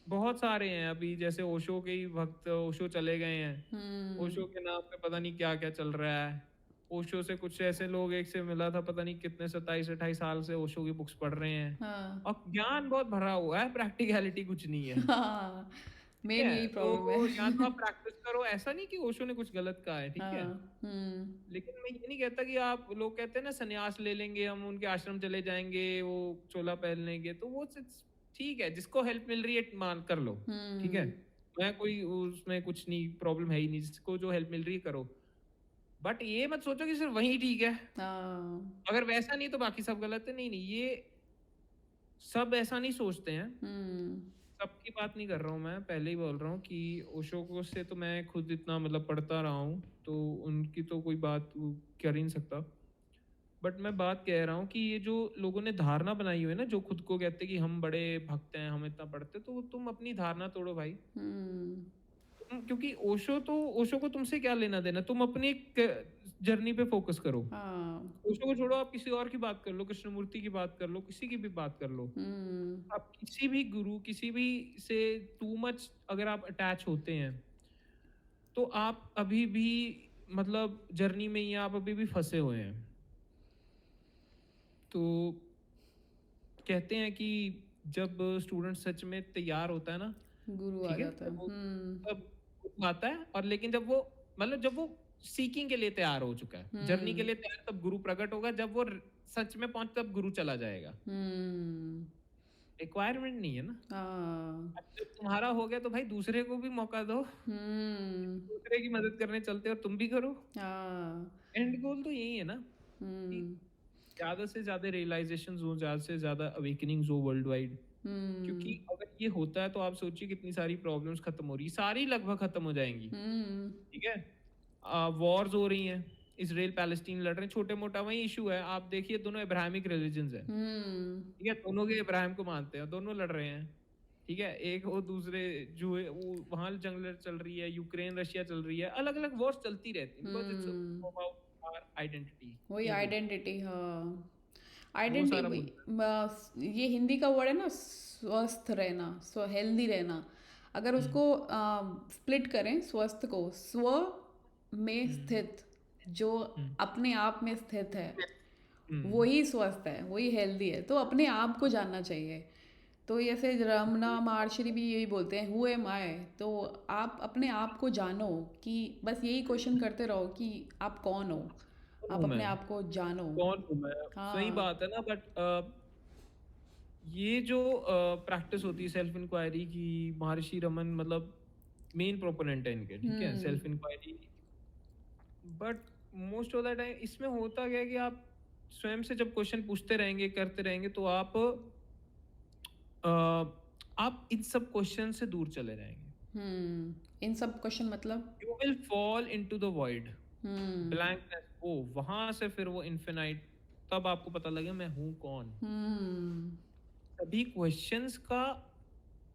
बहुत सारे हैं अभी, जैसे ओशो के ही भक्त, ओशो चले गए हैं, हम्म। ओशो के नाम पे पता नहीं क्या क्या चल रहा है। ओशो से कुछ ऐसे लोग, एक से मिला था पता नहीं कितने 27-28 साल से ओशो की बुक्स पढ़ रहे हैं, हाँ। और ज्ञान बहुत भरा हुआ है, प्रैक्टिकलिटी कुछ नहीं है। हाँ। ठीक मेन है, यही प्रॉब्लम तो या तो आप है। प्रैक्टिस करो, ऐसा नहीं कि ओशो ने कुछ गलत कहा है, ठीक है, हाँ। हम्म। लेकिन मैं ये नहीं कहता कि आप, लोग कहते हैं ना संन्यास ले लेंगे हम, उनके आश्रम चले जाएंगे, वो चोला पहन लेंगे, तो वो ठीक है, जिसको हेल्प मिल रही है मान कर लो, ठीक है, हम्म। मैं कोई उसमें कुछ नहीं, प्रॉब्लम है ही नहीं, जिसको जो हेल्प मिल रही है करो, बट ये मत सोचो कि सिर्फ वही ठीक है, हाँ। अगर वैसा नहीं तो बाकी सब गलत है। नहीं नहीं, ये सब ऐसा नहीं सोचते हैं, हम्म। सबकी बात नहीं कर रहा हूँ, मैं पहले ही बोल रहा हूँ कि ओशो को से तो मैं खुद इतना मतलब पढ़ता रहा हूँ, तो उनकी तो कोई बात वो कर ही नहीं सकता, बट मैं बात कह रहा हूँ कि ये जो लोगों ने धारणा बनाई हुई है ना, जो खुद को कहते हैं कि हम बड़े भक्त हैं, हम इतना पढ़ते हैं, तो तुम अपनी धारणा तोड़ो भाई। हम्म। क्योंकि ओशो को तुमसे क्या लेना देना, तुम अपनी जर्नी पे फोकस करो, हाँ। ओशो को छोड़ो, आप किसी और की बात कर लो, कृष्णमूर्ति की बात कर लो, किसी की भी बात कर लो, हम्म। आप किसी भी गुरु, किसी भी से टू मच अगर आप अटैच होते हैं, तो आप अभी भी मतलब जर्नी में ही आप अभी भी फंसे हुए हैं। तो कहते हैं कि जब स्टूडेंट सच में तैयार होता है ना, गुरु आ ठीक है, जाता है। हम्म। तब वो आता है, और लेकिन जब वो मतलब जब वो सीकिंग के लिए तैयार हो चुका है, जर्नी के हम्म। लिए तैयार, तब गुरु प्रकट होगा, जब वो सच में पहुंच तब गुरु चला जाएगा। हम्म। रिक्वायरमेंट नहीं है ना। हाँ। अब जब तुम्हारा हो गया तो भाई दूसरे को भी मौका दो, हम्म। दूसरे की मदद करने चलते हो और तुम भी करो। हाँ। एंड गोल तो यही है ना कि हम्म। ज़्यादा से ज़्यादा रियलाइजेशन हो, ज़्यादा से ज़्यादा अवेकनिंग्स हो वर्ल्ड वाइड। क्योंकि हम्म। अगर ये होता है तो आप सोचिए कितनी सारी प्रॉब्लम्स खत्म हो रही, सारी लगभग खत्म हो जाएंगी। हम्म। ठीक है, वॉर्स हो रही हैं, इसराइल पैलेस्टीन लड़ रहे हैं, छोटे मोटा वही इशू है। आप देखिए दोनों इब्राहिमिक रिलीजन्स हैं, हम्म। ठीक है, दोनों के इब्राहिम को मानते हैं, दोनों लड़ रहे हैं। ठीक है, एक वो दूसरे जो है वो वहाँ जंग चल रही है, यूक्रेन रशिया चल रही है, अलग अलग वॉर्स चलती रहती है, because it's hmm. About our identity, वही ईगो, आइडेंटिटी, हाँ। वो आइडेंटिटी सारा वही, मुद्दा ये हिंदी का वर्ड है ना, स्वस्थ रहना, हेल्दी रहना। अगर है। उसको स्प्लिट करें, स्वस्थ को स्व में हम्म स्थित, जो हम्म अपने आप में स्थित है, हम्म वही स्वस्थ है, वही हेल्दी है। तो अपने आप को जानना चाहिए। तो जैसे रमना महर्षि भी यही बोलते हैं, हु एम आई। तो आप अपने आप को जानो, कि बस यही क्वेश्चन करते रहो कि आप कौन हो। कौन आप हूँ अपने मैं, आप को जानो। कौन हूँ मैं, सही हाँ। बात है ना। बट ये जो प्रैक्टिस होती है सेल्फ इंक्वायरी की, महर्षि रमन मतलब मेन प्रोपोनेंट है इनके, ठीक है, hmm. Self inquiry. But most of the time इसमें होता क्या है कि आप स्वयं से जब क्वेश्चन पूछते रहेंगे, करते रहेंगे, तो आप इन सब क्वेश्चन से दूर चले जाएंगे। इन सब क्वेश्चन मतलब। You will fall into the void, hmm. Blankness, वो वहां से फिर वो इन्फिनाइट, तब आपको पता लगे मैं हूं कौन। हम्म। सभी क्वेश्चंस का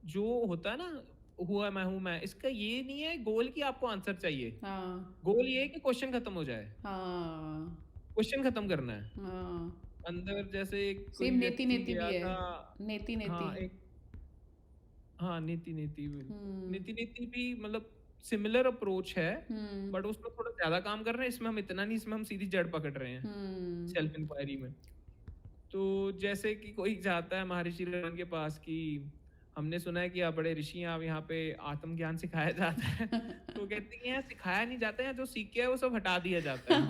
जो होता है ना, हुआ मैं हूं मैं, इसका ये नहीं है गोल कि आपको आंसर चाहिए। हाँ। गोल ये है कि क्वेश्चन खत्म हो जाए, हाँ। क्वेश्चन खत्म करना है। हाँ। अंदर जैसे कोई सेम नेति व्यक्ति नेति भी गया है। था। नेति नेति। हाँ एक, हाँ नीति नीति, हम्म। नीति नीति भी मतलब सिमिलर अप्रोच है। हम्म। बट उसमें थोड़ा ज्यादा काम कर रहे हैं, इसमें हम इतना नहीं, इसमें हम सीधी जड़ पकड़ रहे हैं हम्म। सेल्फ इंक्वायरी में। तो जैसे कि कोई जाता है महर्षि रमन के पास कि हमने सुना है कि आप बड़े ऋषि हैं, आप यहाँ पे आत्मज्ञान सिखाया जाता है। तो वो कहते हैं कि यहाँ सिखाया नहीं जाता है, यहाँ जो सीख के है वो सब हटा दिया जाता है,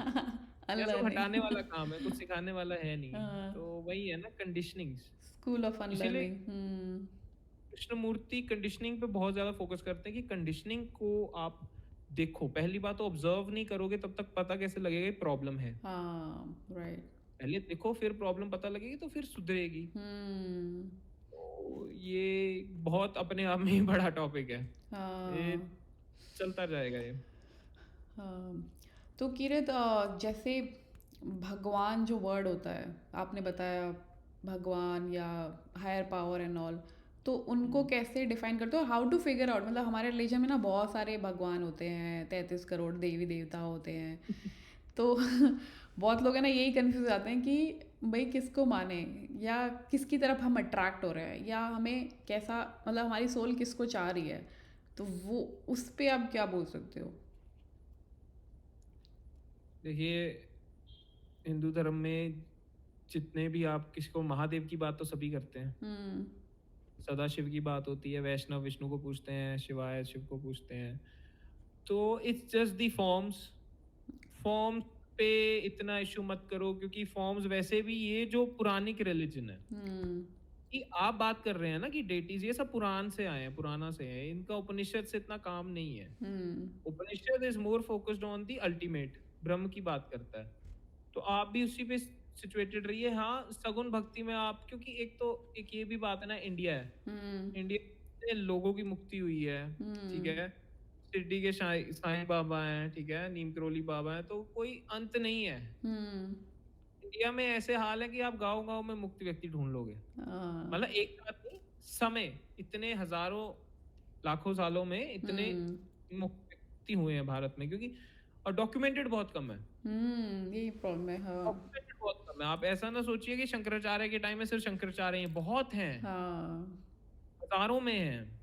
यहाँ सब हटाने अनलर्निंग। वाला काम है, कुछ सिखाने वाला है नहीं। हाँ। तो वही है ना, कंडीशनिंग्स। स्कूल ऑफ इसीलिए अनलर्निंग। हम्म। कृष्णमूर्ति कंडीशनिंग पे बहुत ज्यादा फोकस करते हैं कि कंडीशनिंग को आप देखो। पहली बात तो ऑब्जर्व नहीं करोगे तब तक पता कैसे लगेगा प्रॉब्लम है। हाँ। राइट। पहले देखो, फिर प्रॉब्लम पता लगेगी तो फिर सुधरेगी। हम्म। तो ये बहुत अपने आप में ही बड़ा टॉपिक है, ये हाँ। चलता जाएगा ये। हाँ। तो किरत, जैसे भगवान जो वर्ड होता है, आपने बताया भगवान या हायर पावर एंड ऑल, तो उनको हम्म। कैसे डिफाइन करते हो, हाउ टू फिगर आउट? मतलब हमारे रिलीजन में ना बहुत सारे भगवान होते हैं, 33 करोड़ देवी देवता होते हैं। तो बहुत लोग है ना यही कंफ्यूज हो जाते हैं कि भाई किसको माने, या किसकी तरफ हम अट्रैक्ट हो रहे हैं, या हमें कैसा, मतलब हमारी सोल किसको चाह रही है। तो वो उस पे आप क्या बोल सकते हो? देखिए, हिंदू धर्म में जितने भी आप किसको, महादेव की बात तो सभी करते हैं, हम्म। सदाशिव की बात होती है, वैष्णव विष्णु को पूछते हैं, शिवाय शिव को पूछते हैं। तो it's just the forms. Forms पे इतना इशू मत करो, क्योंकि फॉर्म्स वैसे भी, ये जो पुरानिक रिलीजन है हम्म। कि आप बात कर रहे हैं ना कि डेटीज, ये सब पुराण से आए हैं, पुराना से है, इनका उपनिषद से इतना काम नहीं है। Hmm. Upanishad is more focused on the ultimate, Brahm की बात करता है। तो आप भी उसी पे सिचुएटेड रहिए। हाँ, सगुन भक्ति में आप, क्योंकि एक तो एक ये भी बात है ना, इंडिया है, हम्म। इंडिया से लोगों की मुक्ति हुई है। ठीक हम्म। है, शिरडी के साईं बाबा हैं, ठीक है, नीम करोली बाबा हैं, तो कोई अंत नहीं है। हम्म। इंडिया में ऐसे हाल है कि आप गांव गांव में मुक्त व्यक्ति ढूंढ लोगे। हाँ। मतलब एक साथ नहीं, समय, इतने हजारों लाखों सालों में इतने हम्म। मुक्त व्यक्ति हुए हैं भारत में, क्योंकि और डॉक्यूमेंटेड बहुत कम है। यही प्रॉब्लम है, हाँ। डॉक्यूमेंटेड बहुत कम है। आप ऐसा ना सोचिए कि शंकराचार्य के टाइम में सिर्फ शंकराचार्य हैं, बहुत हैं, हाँ। हजारों में हैं,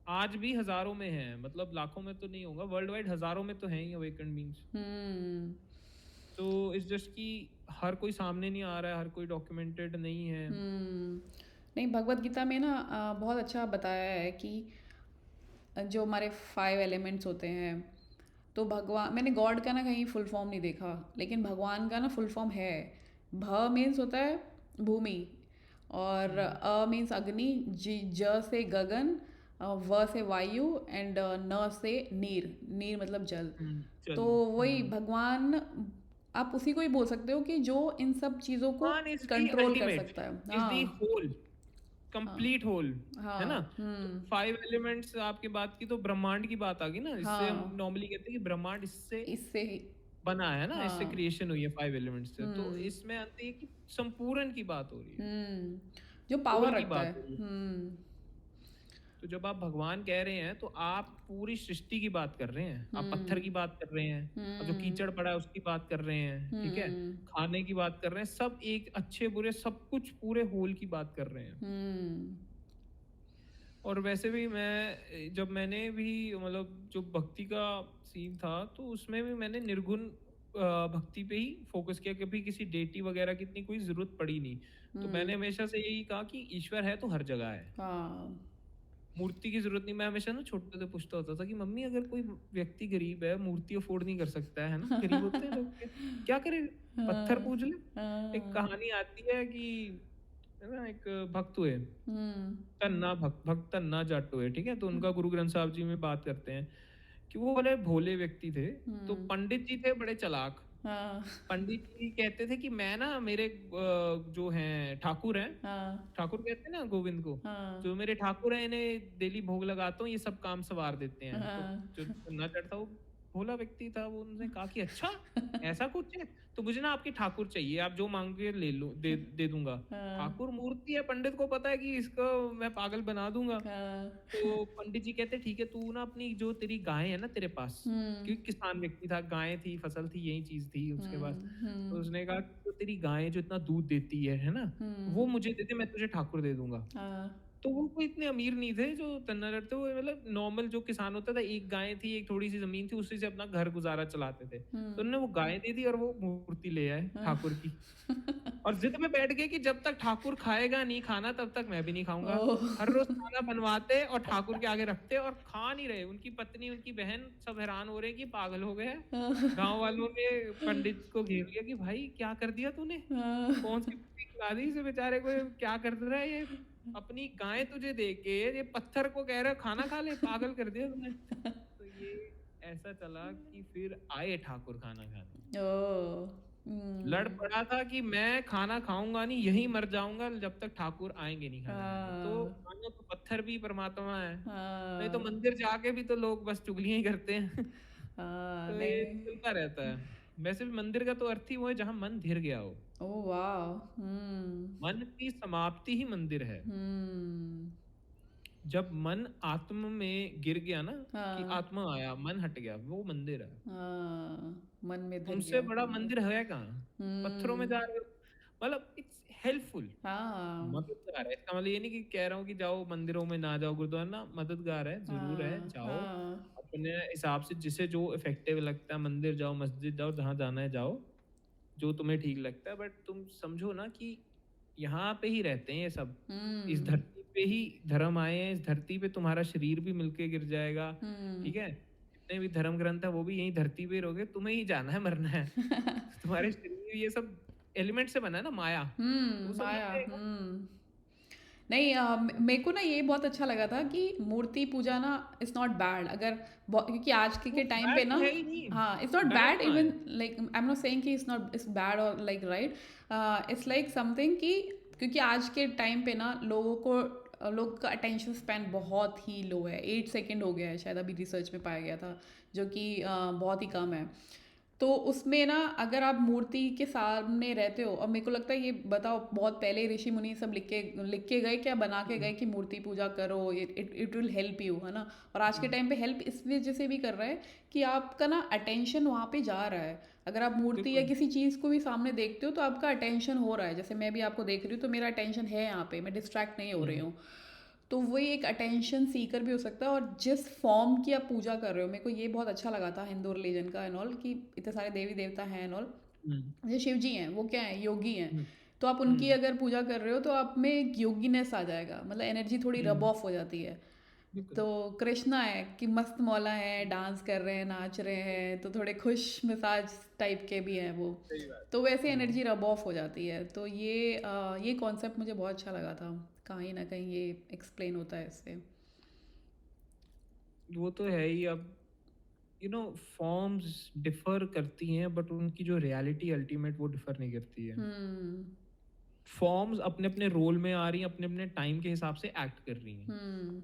आज भी हजारों में हैं, मतलब लाखों में तो नहीं होगा, वर्ल्ड वाइड हजारों में तो हैं ही अवेकन्ड बीइंग्स। हम्म। तो इस जस्ट कि हर कोई सामने नहीं आ रहा है, हर कोई डॉक्यूमेंटेड नहीं है। हम्म। नहीं, भगवत गीता में ना बहुत अच्छा बताया है कि जो हमारे 5 एलिमेंट्स होते हैं, तो भगवान, मैंने गॉड का ना कहीं फुल फॉर्म नहीं देखा, लेकिन भगवान का ना फुल फॉर्म है। भ मीन्स होता है भूमि, और हम्म मीन्स अग्नि, जी ज से गगन, व से वायु, एंड न से नीर, नीर मतलब जल। तो चल वही भगवान, आप उसी को ही बोल सकते हो कि जो इन सब चीज़ों को भगवान इज दी कंट्रोल कर अल्टीमेट, सकता है। इज दी हाँ। होल, हाँ। कंप्लीट होल, है ना? हाँ। तो 5 एलिमेंट्स आपकी बात की तो ब्रह्मांड की बात आ गई ना, इससे हम हाँ। नॉर्मली कहते हैं कि ब्रह्मांड इससे इससे ही। बना है ना, इससे हाँ। क्रिएशन हुई है 5 एलिमेंट्स से, तो हम्म। इसमें आती है कि संपूर्ण की बात हो रही है, जो होल पावर की रखता बात है। हो रही है। तो जब आप भगवान कह रहे हैं तो आप पूरी सृष्टि की बात कर रहे हैं, आप पत्थर हम्म। की बात कर रहे हैं, अब जो हम्म। कीचड़ पड़ा है उसकी बात कर रहे हैं, ठीक है, हम्म। खाने की बात कर रहे हैं, सब एक अच्छे बुरे सब कुछ पूरे होल की बात कर रहे हैं। हम्म। और वैसे भी मैं जब मैंने भी मतलब जो भक्ति का सीन था तो उसमें भी मैंने निर्गुण भक्ति पे ही फोकस किया, कभी किसी डेटी वगैरह की इतनी कोई जरूरत पड़ी नहीं। तो मैंने हम्म। हमेशा से यही कहा कि ईश्वर है तो हर जगह है, हाँ। मूर्ति की जरूरत नहीं। मैं हमेशा ना छोटे से पूछता होता था कि मम्मी अगर कोई व्यक्ति गरीब है, मूर्ति अफोर्ड नहीं कर सकता है ना, गरीब होते हैं लोग, क्या करे, पत्थर हाँ। पूज ले। एक हाँ। कहानी आती है कि है ना, एक भक्त हुए, हम्म। धन्ना भक्त धन्ना जाट हुए, ठीक है, तो उनका गुरु ग्रंथ साहब जी में बात करते हैं कि वो बड़े भोले व्यक्ति थे। तो हम्म। पंडित जी थे बड़े चालाक। हाँ। पंडित जी कहते थे कि मैं ना मेरे जो हैं ठाकुर हैं, हाँ। ठाकुर कहते हैं ना गोविंद को, हाँ। जो मेरे ठाकुर हैं इन्हें डेली भोग लगाता हूँ, ये सब काम सवार देते हैं। तो हाँ। जो नट था वो भोला व्यक्ति था, वो उनसे कहा कि अच्छा ऐसा कुछ है, तो मुझे ना आपके ठाकुर चाहिए, आप जो मांगे ले लो, दे दूंगा। हाँ। ठाकुर मूर्ति है, पंडित को पता है कि इसको मैं पागल बना दूंगा। हाँ। तो पंडित जी कहते ठीक है, तू ना अपनी जो तेरी गाय है ना तेरे पास, हम्म। क्योंकि किसान व्यक्ति था, गाय थी, फसल थी, यही चीज थी उसके पास। तो हम्म। उसने कहा कि जो तेरी गाय जो इतना दूध देती है ना, वो हम्म। मुझे दे दे, मैं तुझे ठाकुर दे दूंगा। हाँ। तो वो कोई इतने अमीर नहीं थे जो तन्ना थे, वो मतलब नॉर्मल जो किसान होता था, एक गाय थी, एक थोड़ी सी जमीन थी, उसी से अपना घर गुजारा चलाते थे। तो हम्म। उन्होंने वो गाय दे दी और वो मूर्ति ले आए हाँ। ठाकुर की, और जिद में बैठ गए कि जब तक ठाकुर खाएगा नहीं खाना तब तक मैं भी नहीं खाऊंगा। ओह। हर रोज खाना बनवाते और ठाकुर के आगे रखते और खा नहीं रहे। उनकी पत्नी उनकी बहन सब हैरान हो रहे हैं कि पागल हो गए हैं। गांव वालों ने पंडित को घेर लिया कि भाई क्या कर दिया तूने, कौन सी बुद्धि खिला दी इसे बेचारे को, ये क्या कर रहा है ये, अपनी गाय तुझे दे के ये पत्थर को कह रहा है खाना खा ले, पागल कर दिया तूने। तो ये ऐसा चला कि फिर आए ठाकुर खाना खाने, ओह। लड़ पड़ा था कि मैं खाना खाऊंगा नहीं, यही मर जाऊंगा जब तक ठाकुर आएंगे नहीं खाना खाने। तो हाँ। मानो तो पत्थर भी परमात्मा है, नहीं तो हाँ। मंदिर जाके भी तो लोग बस चुगलियां ही करते हैं। हाँ। तो ये नहीं। चलता रहता है। वैसे भी मंदिर का तो अर्थ ही वो है जहां मन धिर गया हो, ओह वाह। हम्म। मन की समाप्ति ही मंदिर है। हम्म। जब मन आत्म में गिर गया ना, कि हाँ। आत्मा आया मन हट गया, वो मंदिर है। हाँ। मन में धर तुमसे गया। बड़ा मंदिर है कहाँ, पत्थरों में हम्म। जा रहे हो। मतलब इट्स हेल्पफुल, हाँ। मददगार है। इसका मतलब ये नहीं कि कह रहा हूँ कि जाओ मंदिरों में ना जाओ, गुरुद्वारा ना, मददगार है, जरूर है, हाँ। जाओ हाँ। अपने हिसाब से, जिसे जो इफेक्टिव लगता है, मंदिर जाओ, मस्जिद जाओ, जहाँ जाना है जाओ, जो तुम्हें ठीक लगता है। बट तुम समझो ना कि यहाँ पे ही रहते हैं ये सब, इस हम्म। धरती पे ही धर्म आए हैं, इस धरती पे तुम्हारा शरीर भी मिलके गिर जाएगा, हम्म। ठीक है, जितने भी धर्म ग्रंथ है वो भी यही धरती पे ही रहोगे, तुम्हें ही जाना है, मरना है। तुम्हारे शरीर ये सब एलिमेंट से बना है ना, माया, तो वो सब माया। नहीं रहेगा। नहीं, मेरे को ना ये बहुत अच्छा लगा था कि मूर्ति पूजा ना इट्स नॉट बैड, अगर क्योंकि आज के वो टाइम पे बैड ना, तो है ही नहीं, हाँ, इट्स नॉट बैड धर्म है। Even, like I am not saying कि इट्स नॉट इट्स बैड और like right, it's like something कि क्योंकि आज के टाइम पे ना लोग का अटेंशन स्पैन बहुत ही लो है, 8 सेकेंड हो गया है शायद, अभी रिसर्च में पाया गया था, जो कि बहुत ही कम है। तो उसमें ना अगर आप मूर्ति के सामने रहते हो, और मेरे को लगता है ये बताओ बहुत पहले ऋषि मुनि सब लिख के गए, क्या बना के हम्म, गए कि मूर्ति पूजा करो, इट विल हेल्प यू, है ना। और आज के हम्म, टाइम पे हेल्प इस वजह से भी कर रहा है कि आपका ना अटेंशन वहाँ पे जा रहा है। अगर आप मूर्ति या बिल्कुल। किसी चीज़ को भी सामने देखते हो तो आपका अटेंशन हो रहा है, जैसे मैं भी आपको देख रही हूँ तो मेरा अटेंशन है यहाँ पे, मैं डिस्ट्रैक्ट नहीं हो रही हम्म, हूँ। तो वही एक अटेंशन सीकर भी हो सकता है। और जिस फॉर्म की आप पूजा कर रहे हो, मेरे को ये बहुत अच्छा लगा था हिंदू रिलीजन का एंड ऑल, कि इतने सारे देवी देवता हैं एंड ऑल, हम्म, जैसे शिव जी हैं, वो क्या है, योगी हैं। हम्म, तो आप उनकी हम्म, अगर पूजा कर रहे हो तो आप में एक योगीनेस आ जाएगा, मतलब एनर्जी थोड़ी रब हम्म, ऑफ हो जाती है। बिल्कुल। तो कृष्णा है कि मस्त मौला है, डांस कर रहे हैं, नाच रहे हैं, तो थोड़े खुश मिजाज टाइप के भी हैं वो। सही बात। तो वैसे हम्म। एनर्जी रब ऑफ हो जाती है। तो ये कॉन्सेप्ट मुझे बहुत अच्छा लगा था। कहीं ना कहीं ये एक्सप्लेन होता है इससे। वो तो है ही। अब फॉर्म्स डिफर करती हैं बट उनकी जो रियलिटी अल्टीमेट वो डिफर नहीं करती है। हम्म। फॉर्म्स अपने अपने रोल में आ रही हैं, अपने अपने टाइम के हिसाब से एक्ट कर रही हैं। हम्म।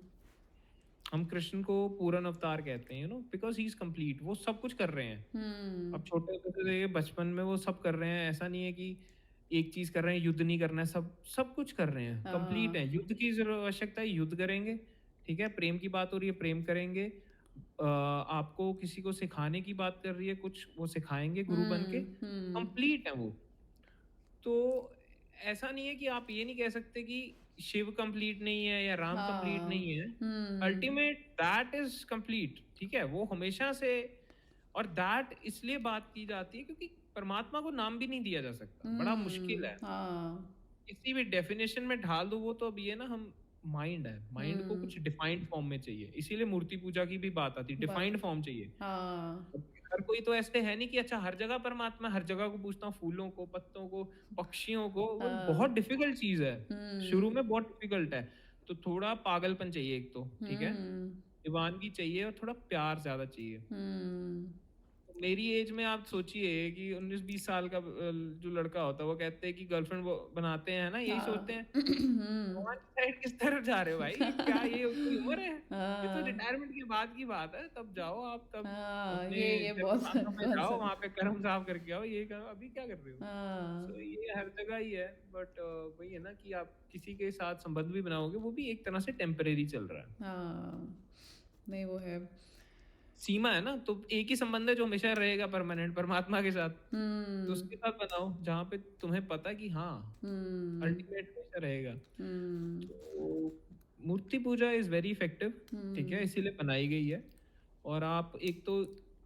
हम कृष्ण को पूर्ण अवतार कहते हैं, बिकॉज ही इज कंप्लीट, वो सब कुछ कर रहे हैं। हम्म। अब छोटे होते से लेके बचपन में वो सब कर रहे हैं, ऐसा नहीं है कि एक चीज कर रहे हैं, युद्ध नहीं करना है, सब सब कुछ कर रहे हैं, कंप्लीट है। हाँ। युद्ध की जरूरत आवश्यकता है, युद्ध करेंगे। ठीक है, प्रेम की बात हो रही है, प्रेम करेंगे। आपको किसी को सिखाने की बात कर रही है, कुछ वो सिखाएंगे गुरु बन के। हम्म। कंप्लीट है वो। तो ऐसा नहीं है कि आप ये नहीं कह सकते कि शिव कंप्लीट नहीं है या राम कंप्लीट हाँ। नहीं है। हम्म। अल्टीमेट दैट इज कंप्लीट, ठीक है, वो हमेशा से। और दैट इसलिए बात की जाती है क्योंकि परमात्मा को नाम भी नहीं दिया जा सकता, बड़ा मुश्किल है। हाँ। किसी भी डेफिनेशन में ढाल दो वो, तो अब ये ना हम माइंड है, माइंड को हम्म। कुछ डिफाइंड फॉर्म में चाहिए, इसीलिए मूर्ति पूजा की भी बात आती है, बात। डिफाइंड फॉर्म चाहिए। हाँ। अब हर कोई तो ऐसे है नहीं कि अच्छा हर जगह परमात्मा है, हर जगह को पूछता हूँ, फूलों को, पत्तों को, पक्षियों को, वो बहुत हाँ। डिफिकल्ट चीज है। शुरू हम्म। में बहुत डिफिकल्ट है। तो थोड़ा पागलपन चाहिए एक तो, ठीक है, हम्म। दीवानगी चाहिए और थोड़ा प्यार ज्यादा चाहिए। हम्म। मेरी एज में आप सोचिए कि 19-20 साल का जो लड़का होता है वो कहते हैं कि गर्लफ्रेंड बनाते हैं ना, यही सोचते हाँ। हैं। भगवान की साइड किस तरफ जा रहे हो भाई, क्या ये कोई उम्र है? ये तो हाँ। रिटायरमेंट के बाद की बात है, तब जाओ आप, तब हाँ, अपने ये बहुत जन्मस्थानों में बहुत जाओ, सर। वहां पे कर्म साफ करके आओ, ये करो, अभी क्या कर रहे हो? हाँ। सो ये हर जगह ही है। बट वही है ना कि आप किसी के साथ संबंध भी बनाओगे, वो भी एक तरह से टेम्परेरी चल रहा है। हाँ। नहीं, वो है। सीमा है ना, तो एक ही संबंध है जो हमेशा रहेगा परमानेंट, परमात्मा के साथ। तो हम्म। उसके साथ बनाओ जहाँ पे तुम्हें पता कि हाँ हम्म। अल्टीमेट हमेशा रहेगा। हम्म। तो मूर्ति पूजा इज वेरी इफेक्टिव, ठीक है, हम्म। इसीलिए बनाई गई है। और आप एक तो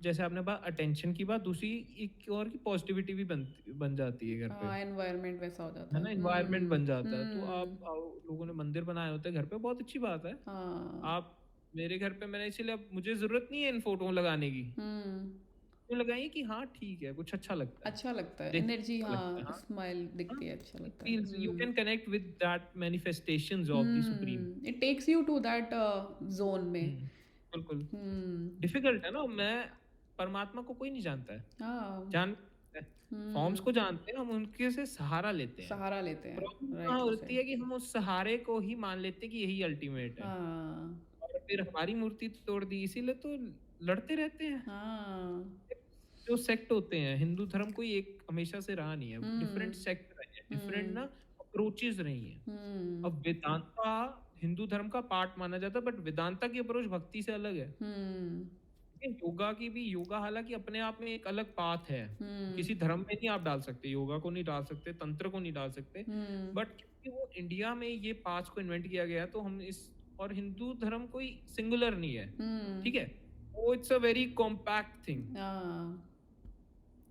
जैसे आपने बात अटेंशन की बात, दूसरी एक और की पॉजिटिविटी भी बन जाती है घर पे, हाँ, एनवायरनमेंट वैसा हो जाता है है। ना, इन्वायरमेंट बन जाता है। तो आप हम्म। लोगों ने मंदिर बनाए होते हैं घर पे, बहुत अच्छी बात है। हाँ। आप मेरे घर पे मैंने, इसीलिए अब मुझे जरूरत नहीं है इन फोटो लगाने की, हम्म। तो लगाई कि हाँ ठीक है, कुछ अच्छा लगता है, अच्छा लगता है, देखने एनर्जी, में अच्छा लगता है। हाँ, हाँ, स्माइल हाँ, दिखती है, अच्छा it लगता है। feels you can connect with that manifestations of the supreme। It takes you to that zone में। हम्म, बिल्कुल। हम्म। डिफिकल्ट है ना, मैं परमात्मा को कोई नहीं जानता है, हाँ। जान फॉर्म्स हम्म। को जानते हैं, हम उनके से सहारा लेते हैं। सहारा लेते हैं। प्रॉब्लम कहाँ राइटली होती सेड। है कि हम उस सहारे को ही मान लेते हैं कि यही अल्टीमेट है, हाँ। और फिर हमारी मूर्ति तोड़ दी, इसीलिए तो लड़ते रहते हैं। हाँ। जो सेक्ट होते हैं, हिंदू धर्म कोई एक हमेशा से रहा नहीं है, डिफरेंट हम्म। सेक्ट रहे हैं, डिफरेंट हम्म। ना अप्रोचेस रही हैं। हम्म। अब वेदांता हिंदू धर्म का पार्ट माना जाता है, बट वेदांता की अप्रोच भक्ति से अलग है। हम्म। लेकिन योगा की भी, योगा हालांकि अपने आप में एक अलग पाथ है, हम्म। किसी धर्म में नहीं आप डाल सकते, योगा को नहीं डाल सकते, तंत्र को नहीं डाल सकते। हम्म। बट क्योंकि वो इंडिया में ये पाथ को इन्वेंट किया गया, तो हम इस, और हिंदू धर्म कोई सिंगुलर नहीं है, हम्म। ठीक है, वो it's a very compact thing. हाँ।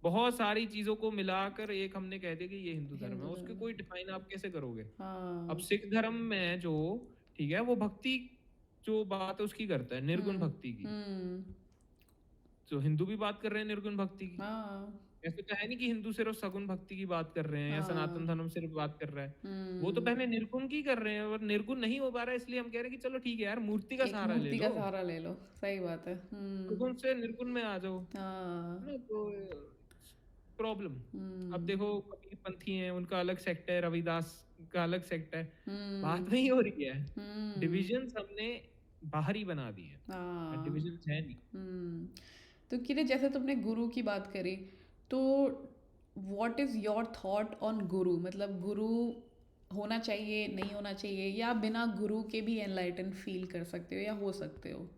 बहुत सारी चीजों को मिलाकर एक हमने कह दिया कि ये हिंदू धर्म है, हिंदू उसके धर्म। कोई डिफाइन आप कैसे करोगे? अब हाँ। सिख धर्म में जो, ठीक है, वो भक्ति जो बात है उसकी करता है, निर्गुण हम्म। भक्ति की। हम्म। तो हिंदू भी बात कर रहे हैं निर्गुण भक्ति की। हाँ। ऐसे तो है नहीं कि हिंदू सिर्फ सगुण भक्ति की बात कर रहे हैं या सनातन हाँ। धर्म सिर्फ बात कर रहा है। वो तो हम्म। पहले निर्गुण की कर रहे हैं, और निर्गुण नहीं हो पा रहा है, इसलिए हम कह रहे हैं कि चलो ठीक है यार, मूर्ति का एक सहारा ले मूर्ति का लो, सहारा ले लो। सही बात है। सगुण से निर्गुण में आ जाओ, हाँ। है ना। तो प्रॉब्लम, अब हम्म। देखो कबीर पंथी हैं, उनका अलग सेक्ट है, रविदास का अलग सेक्ट है, हम्म। बात वही हो रही है। हम्म। डिविजन हमने बाहर ही बना दी है, हाँ। डिविजन है नहीं। हम्म। तो किरे, जैसे तुमने गुरु की बात करी, तो what is your thought on गुरु? मतलब गुरु होना चाहिए, नहीं होना चाहिए, या बिना गुरु के भी एनलाइटन फील कर सकते हो या हो सकते हो?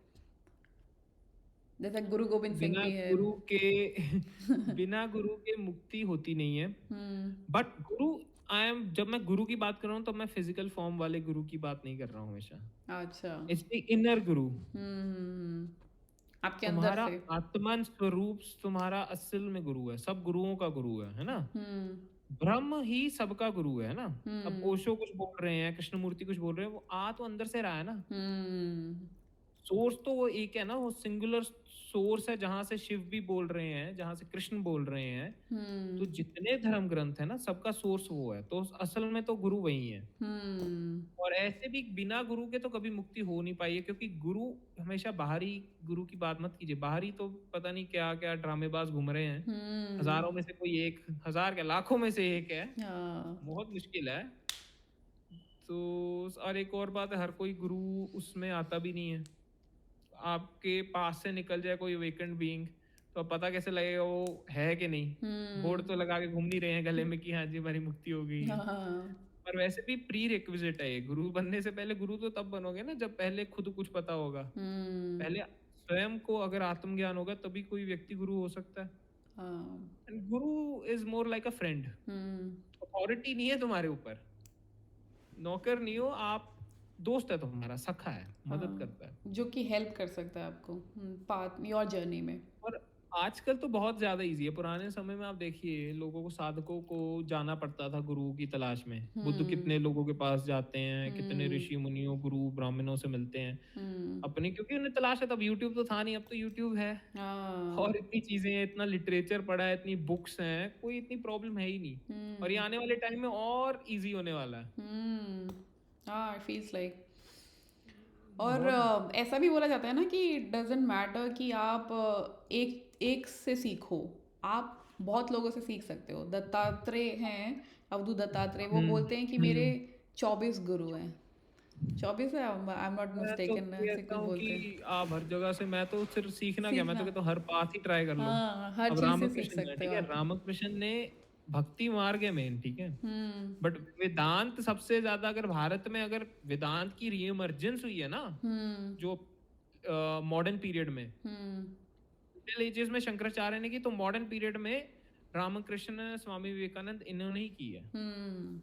जैसे गुरु गोविंद सिंह बिना भी है। गुरु के बिना गुरु के मुक्ति होती नहीं है। हम्म। बट गुरु, आई एम, जब मैं गुरु की बात कर रहा हूँ तो मैं फिजिकल फॉर्म वाले गुरु की बात नहीं कर रहा हूँ हमेशा। अच्छा। इट्स इनर गुरु, हम्म। आपके अंदर तुम्हारा से। आत्मन स्वरूप, तुम्हारा असल में गुरु है, सब गुरुओं का गुरु है ना। हम्म। ब्रह्म ही सबका गुरु है ना। अब हम्म। ओशो कुछ बोल रहे हैं, कृष्णमूर्ति कुछ बोल रहे हैं, वो आ तो अंदर से रहा है ना। हम्म। सोर्स तो वो एक है ना, वो सिंगुलर सोर्स है जहां से शिव भी बोल रहे हैं, जहां से कृष्ण बोल रहे हैं। तो हम्म जितने धर्म ग्रंथ है ना, सबका सोर्स वो है, तो असल में तो गुरु वही है। हम्म और ऐसे भी बिना गुरु के तो कभी मुक्ति हो नहीं पाई है, क्योंकि गुरु हमेशा बाहरी, गुरु की बात मत कीजिए, बाहरी तो पता नहीं क्या क्या ड्रामेबाज घूम रहे हैं। हम्म हजारों में से कोई एक, हजार क्या लाखों में से एक है, हाँ बहुत मुश्किल है। तो और एक और बात है, हर कोई गुरु उसमें आता भी नहीं है। आपके पास से निकल जाए कोई वेकेंट बीइंग, तो अब पता कैसे लगेगा वो है कि नहीं। बोर्ड हम्म तो लगा के घूम नहीं रहे हैं गले में कि हाँ जी हमारी मुक्ति हो गई है। हाँ पर वैसे भी प्री रिक्विजिट है ये, गुरु बनने से पहले गुरु तो तब बनोगे ना जब पहले खुद कुछ पता होगा। हम्म पहले स्वयं को अगर आत्मज्ञान होगा तभी कोई व्यक्ति गुरु हो सकता है। हाँ and Guru is more like a friend. Hmm authority नहीं है तुम्हारे ऊपर, नौकर नहीं हो आप, दोस्त है तुम्हारा, सखा है, मदद हाँ करता है। जो कि हेल्प कर सकता है आपको पाथ योर जर्नी में। और आजकल तो बहुत ज्यादा इजी है। पुराने समय में आप देखिए, लोगों को, साधकों को जाना पड़ता था गुरु की तलाश में। बुद्ध हम्म कितने लोगों के पास जाते हैं, कितने हम्म ऋषि मुनियों, गुरु ब्राह्मणों से मिलते हैं हम्म अपने, क्योंकि उन्हें तलाश है। तब यूट्यूब तो था नहीं, अब तो यूट्यूब है हाँ और इतनी चीजें हैं, इतना लिटरेचर पढ़ा है, इतनी बुक्स हैं, कोई इतनी प्रॉब्लम है ही नहीं। और ये हम्म आने वाले टाइम में और इजी होने वाला है। हम्म हाँ, इट फील्स लाइक। और बहुत। ऐसा भी बोला जाता है ना कि डजेंट मैटर कि आप एक एक से सीखो, आप बहुत लोगों से सीख सकते हो। दत्तात्रेय हैं, अवधूत दत्तात्रेय, वो हम्म। बोलते हैं कि मेरे हम्म। 24 गुरु हैं। 24 है, आई एम नॉट मैं तो मिस्टेकन, ऐसे कहता कुछ हूँ बोलते हैं। कि आप हर जगह से, मैं तो सिर्फ सीखना क्या, मैं तो सीखना, कहता हूँ हर पास ही ट्राई कर लो। हाँ, हर अब चीज़ से सीख रामकृष्ण है, सकते ठीक हो है, आप। रामकृष्ण ने भक्ति मार्ग है मेन, ठीक है। हम्म बट वेदांत सबसे ज्यादा, अगर भारत में अगर वेदांत की रीइमर्जेंस हुई है ना, हम्म जो मॉडर्न पीरियड में, हम्म मिडिल एजेस में शंकराचार्य ने की, तो मॉडर्न पीरियड में रामकृष्ण, स्वामी विवेकानंद, इन्होंने ही की है हम्म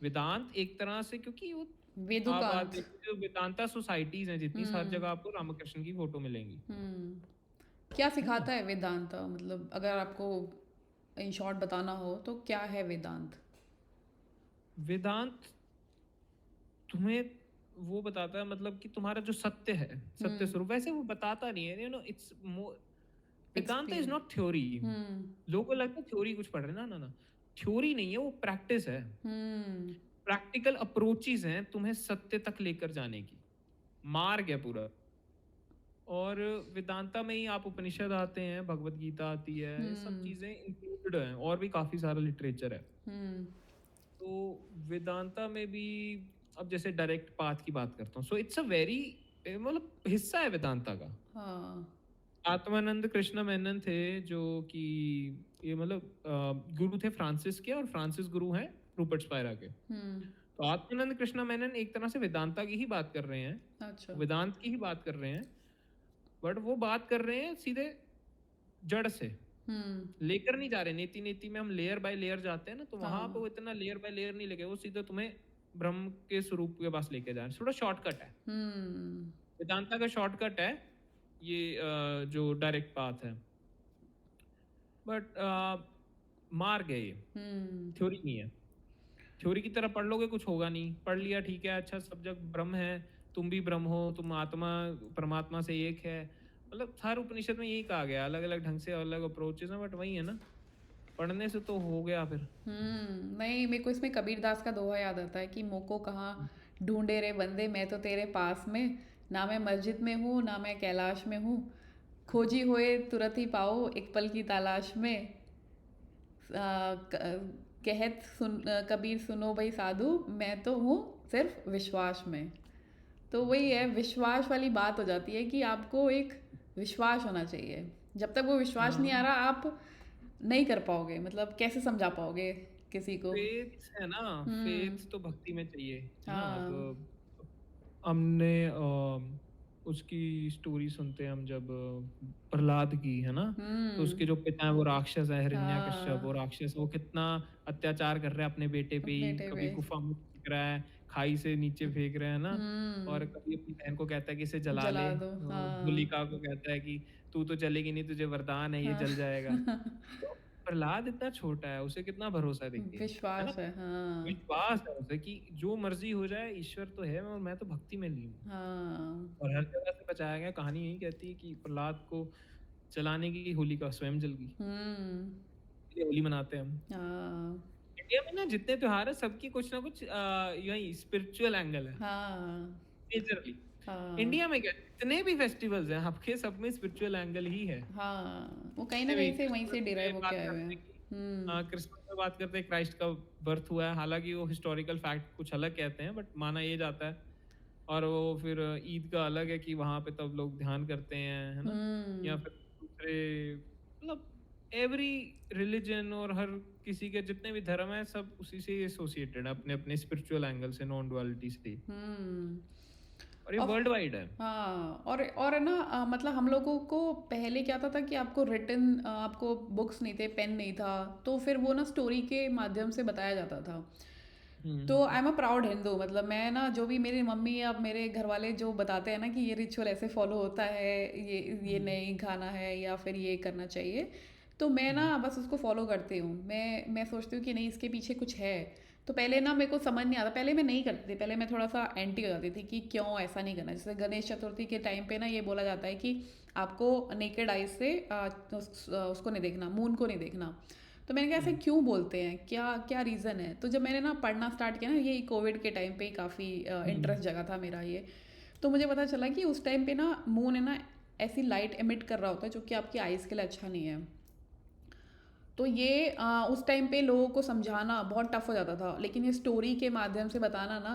वेदांत एक तरह से। क्योंकि वो, आप आज वेदुकांत। देखो, जो वेदांता सोसाइटीज हैं जितनी, हर हम्म जगह आपको रामकृष्ण की फोटो मिलेंगी, क्या है ना। सिखाता है वेदांत, मतलब अगर आपको इन शॉर्ट बताना हो तो क्या है वेदांत? वेदांत तुम्हें वो बताता है, मतलब कि तुम्हारा जो सत्य है, सत्य हम्म स्वरूप, वैसे वो बताता नहीं है, it's more, Vedanta is experience. Not theory. Hmm लोगों को लगता है थ्योरी कुछ पढ़ रहे हैं, ना ना ना, थ्योरी नहीं है, वो प्रैक्टिस है। हम्म प्रैक्टिकल अप्रोचेस हैं तुम्हें सत्य तक लेकर जाने की, मार्ग है पूरा। और वेदांता में ही आप उपनिषद आते हैं, भगवत गीता आती है, ये सब हम्म चीजें इंक्लूडेड हैं, और भी काफी सारा लिटरेचर है। हम्म तो वेदांता में भी, अब जैसे डायरेक्ट पाथ की बात करता हूँ, सो इट्स अ वेरी, मतलब हिस्सा है वेदांता का। हाँ आत्मानंद कृष्ण मेनन थे, जो कि ये मतलब गुरु थे फ्रांसिस के, और फ्रांसिस गुरु हैं रूपर्ट स्पायरा के। हम्म तो आत्मानंद कृष्ण मेनन एक तरह से वेदांता की ही बात कर रहे हैं, अच्छा। वेदांत की ही बात कर रहे हैं। बट वो बात कर रहे हैं सीधे जड़ से, हम्म लेकर नहीं जा रहे। नीति नीति में हम लेयर बाय लेयर जाते हैं ना, तो वहां पे हाँ वो इतना लेयर बाय लेयर नहीं लेके, वो सीधे तुम्हें ब्रह्म के स्वरूप के पास लेके जा रहे हैं। थोड़ा शॉर्टकट है, हम्म वेदांता का शॉर्टकट है ये, जो डायरेक्ट पाथ है। बट मार्ग है ये, हम्म थ्योरी नहीं है। थ्योरी की तरह पढ़ लोगे कुछ होगा नहीं, पढ़ लिया ठीक है, अच्छा, सब जग ब्रह्म है, तुम भी ब्रह्म हो, तुम आत्मा परमात्मा से एक है। मतलब हर उपनिषद में यही कहा गया, अलग अलग ढंग से अलग अप्रोचेस हैं, बट वही है ना, पढ़ने से तो हो गया फिर। नहीं, मेरे को इसमें कबीरदास का दोहा याद आता है कि मोको कहाँ ढूंढे रे बंदे, मैं तो तेरे पास में, ना मैं मस्जिद में हूँ ना मैं कैलाश में हूँ, खोजी होए तुरंत ही पाओ एक पल की तलाश में। कहत कबीर सुनो भाई साधु, मैं तो हूँ सिर्फ विश्वास में। तो वही है, विश्वास वाली बात हो जाती है कि आपको एक विश्वास होना चाहिए। जब तक वो विश्वास नहीं आ हाँ, रहा, आप नहीं कर पाओगे, मतलब कैसे समझा पाओगे किसी को। फेथ है ना, हम्म फेथ तो भक्ति में चाहिए, है ना। अब हाँ हमने उसकी स्टोरी सुनते हैं हम, जब प्रहलाद की, है ना। तो हम्म उसके जो पिता है वो राक्षस है, हिरण्यकश्यप, वो हाँ, राक्षस, वो कितना अत्याचार कर रहा है अपने बेटे पे ही, बेटे पे। कभी गुफा में फेंक रहा है, खाई से नीचे फेंक रहा है ना। और हम्म कभी अपनी बहन को कहता है कि इसे जला जला ले, दो, तो हाँ होलिका को कहता है कि तू तो जलेगी नहीं, तुझे वरदान है, ये हाँ जल जाएगा। तो प्रहलाद इतना छोटा है, उसे कितना भरोसा देखिए, है ना? विश्वास है, हाँ। विश्वास है उसे कि जो मर्ज़ी हो जाए ईश्वर तो है और मैं तो भक्ति में लीन हूँ। हाँ। और हर जगह से बचाया गया, कहानी यही कहती है कि प्रहलाद को जलाने की होलिका स्वयं जल गई, हुँ। इसलिए होली मनाते हैं हम। हाँ। इंडिया में ना जितने त्योहार हैं सबकी कुछ ना कुछ यही स्पिरिचुअल एंगल है, हाँ। मेजरली। हाँ। इंडिया में क्या जितने भी फेस्टिवल्स हैं आपके सब में स्पिरिचुअल एंगल ही है। हाँ। वो कहीं न जितने भी कहीं से वहीं से क्रिसमस डिराइव में होके बात आए हुए करते हैं। हैं कि हुँ। क्रिसमस में बात करते हैं क्राइस्ट का बर्थ हुआ है, हालाँकि वो हिस्टोरिकल फैक्ट कुछ अलग कहते हैं बट माना ये जाता है। और वो फिर ईद का अलग है कि वहाँ पे तब लोग ध्यान करते हैं, है ना? या हुँ। फिर दूसरे मतलब एवरी रिलिजन और हर किसी के जितने भी धर्म हैं सब उसी से एसोसिएटेड है अपने-अपने स्पिरिचुअल एंगल से, नॉन डुअलिटी से। हुँ। और ये और वर्ल्ड वाइड है। हाँ, और है ना मतलब हम लोगों को पहले क्या था कि आपको रिटन आपको बुक्स नहीं थे, पेन नहीं था, तो फिर वो ना स्टोरी के माध्यम से बताया जाता था। तो hmm, I am a proud Hindu, मतलब मैं ना जो भी मेरी मम्मी या मेरे घर वाले जो बताते हैं ना कि ये रिचुअल ऐसे फॉलो होता है, ये हुँ, नहीं खाना है या फिर ये करना चाहिए, तो मैं ना हुँ, बस उसको फॉलो करती हूँ। मैं सोचती हूँ कि नहीं, इसके पीछे कुछ है। तो पहले ना मेरे को समझ नहीं आता, पहले मैं नहीं करती थी, पहले मैं थोड़ा सा एंटी हो जाती थी कि क्यों ऐसा नहीं करना। जैसे गणेश चतुर्थी के टाइम पे ना ये बोला जाता है कि आपको नेकेड आइज से उसको नहीं देखना, मून को नहीं देखना। तो मैंने कहा ऐसे हुँ, क्यों बोलते हैं, क्या क्या रीज़न है। तो जब मैंने ना पढ़ना स्टार्ट किया ना, ये कोविड के टाइम पे ही काफ़ी हुँ, इंटरेस्ट जगा था मेरा ये। तो मुझे पता चला कि उस टाइम पे ना मून है ना ऐसी लाइट एमिट कर रहा होता है जो कि आपकी आइज़ के लिए अच्छा नहीं है। तो ये उस टाइम पे लोगों को समझाना बहुत टफ हो जाता था, लेकिन ये स्टोरी के माध्यम से बताना ना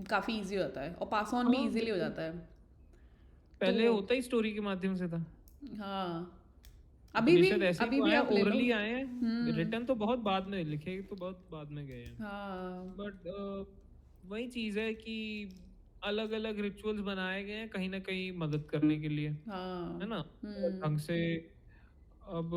काफ़ी इजी हो जाता है और पास ऑन भी हाँ, इजीली हो बिल्कुल। जाता है। तो पहले होता ही स्टोरी के माध्यम से था। हाँ, उपनिषद ऐसे ही अभी तो भी आए हैं, आप ले लो। ओरली आए हैं, हम्म। रिटन तो बहुत बाद में लिखे तो बहुत बाद में गए हैं। हाँ। बट वही चीज़ है कि अलग-अलग रिचुअल्स बनाए गए हैं कहीं न कहीं मदद करने के लिए, है हाँ। ना? और हम्म। ढंग से अब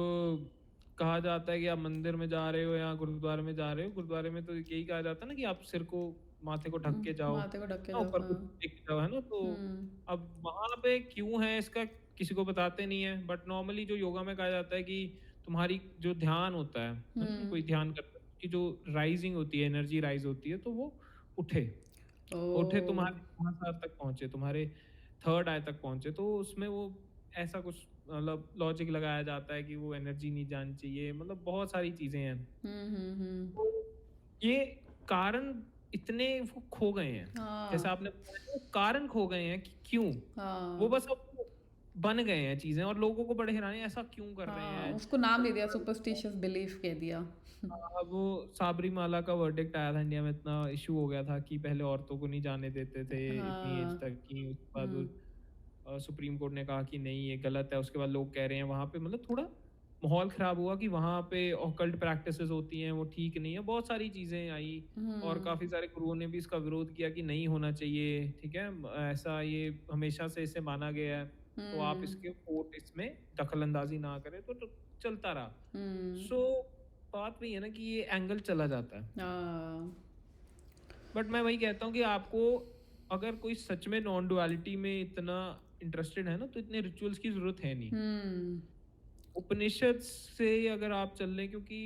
कहा जाता है कि आप मंदिर में जा रहे हो या गुरुद्वारे में जा रहे हो, गुरुद्वारे में तो यही कहा जाता है ना कि आप सिर को माथे को ढक के जाओ, माथे को ढक के ना जाओ, ऊपर हाँ। कुछ टेक के जाओ, है ना? तो हम्म। अब वहाँ पे क्यों है इसका किसी को बताते नहीं है, बट नॉर्मली जो योगा में कहा जाता है कि तुम्हारी जो ध्यान होता है ना? हम्म। कोई ध्यान करता है, कि जो राइजिंग होती है, एनर्जी राइज़ होती है, तो वो उठे। उठे ओ। तुम्हारे महासार तक पहुँचे, तुम्हारे थर्ड आई तक पहुँचे, तो उसमें वो ऐसा कुछ मतलब लॉजिक लगाया जाता है कि वो एनर्जी नहीं जानी चाहिए, मतलब बहुत सारी चीज़ें हैं। हम्म। तो ये कारण इतने वो खो गए हैं, जैसा हाँ। आपने बताया ना, वो कारण खो गए हैं कि क्यों? वो हाँ। बस अब बन गए हैं चीज़ें और लोगों को बड़े हैरानी ऐसा क्यों कर रहे हाँ, हैं? उसको नाम दे दिया, सुपरस्टिशियस बिलीफ कह दिया। अब वो साबरीमाला का वर्डिक्ट आया था इंडिया में, इतना इश्यू हो गया था कि पहले औरतों को नहीं जाने देते थे इतनी एज हाँ। तक की, उसके बाद वो हम्म। सुप्रीम कोर्ट ने कहा कि नहीं ये गलत है, उसके बाद लोग कह रहे हैं वहाँ पे मतलब थोड़ा माहौल ख़राब हुआ कि वहाँ पे ऑकल्ट प्रैक्टिसेस होती हैं वो ठीक नहीं है, बहुत सारी चीज़ें आई और हम्म। काफ़ी सारे गुरुओं ने भी इसका विरोध किया कि नहीं होना चाहिए, ठीक है? ऐसा ये हमेशा से इसे माना गया है, तो आप हम्म। इसके कोर्ट इसमें दखल-अंदाज़ी ना करें तो चलता रहा। हम्म। सो बात वही है ना कि ये एंगल चला जाता है। हाँ। बट मैं वही कहता हूँ कि आपको अगर कोई सच में नॉन डुअलिटी में इतना इंटरेस्टेड है ना, तो इतने रिचुअल्स की ज़रूरत है नहीं। हम्म। उपनिषद से अगर आप चल लें क्योंकि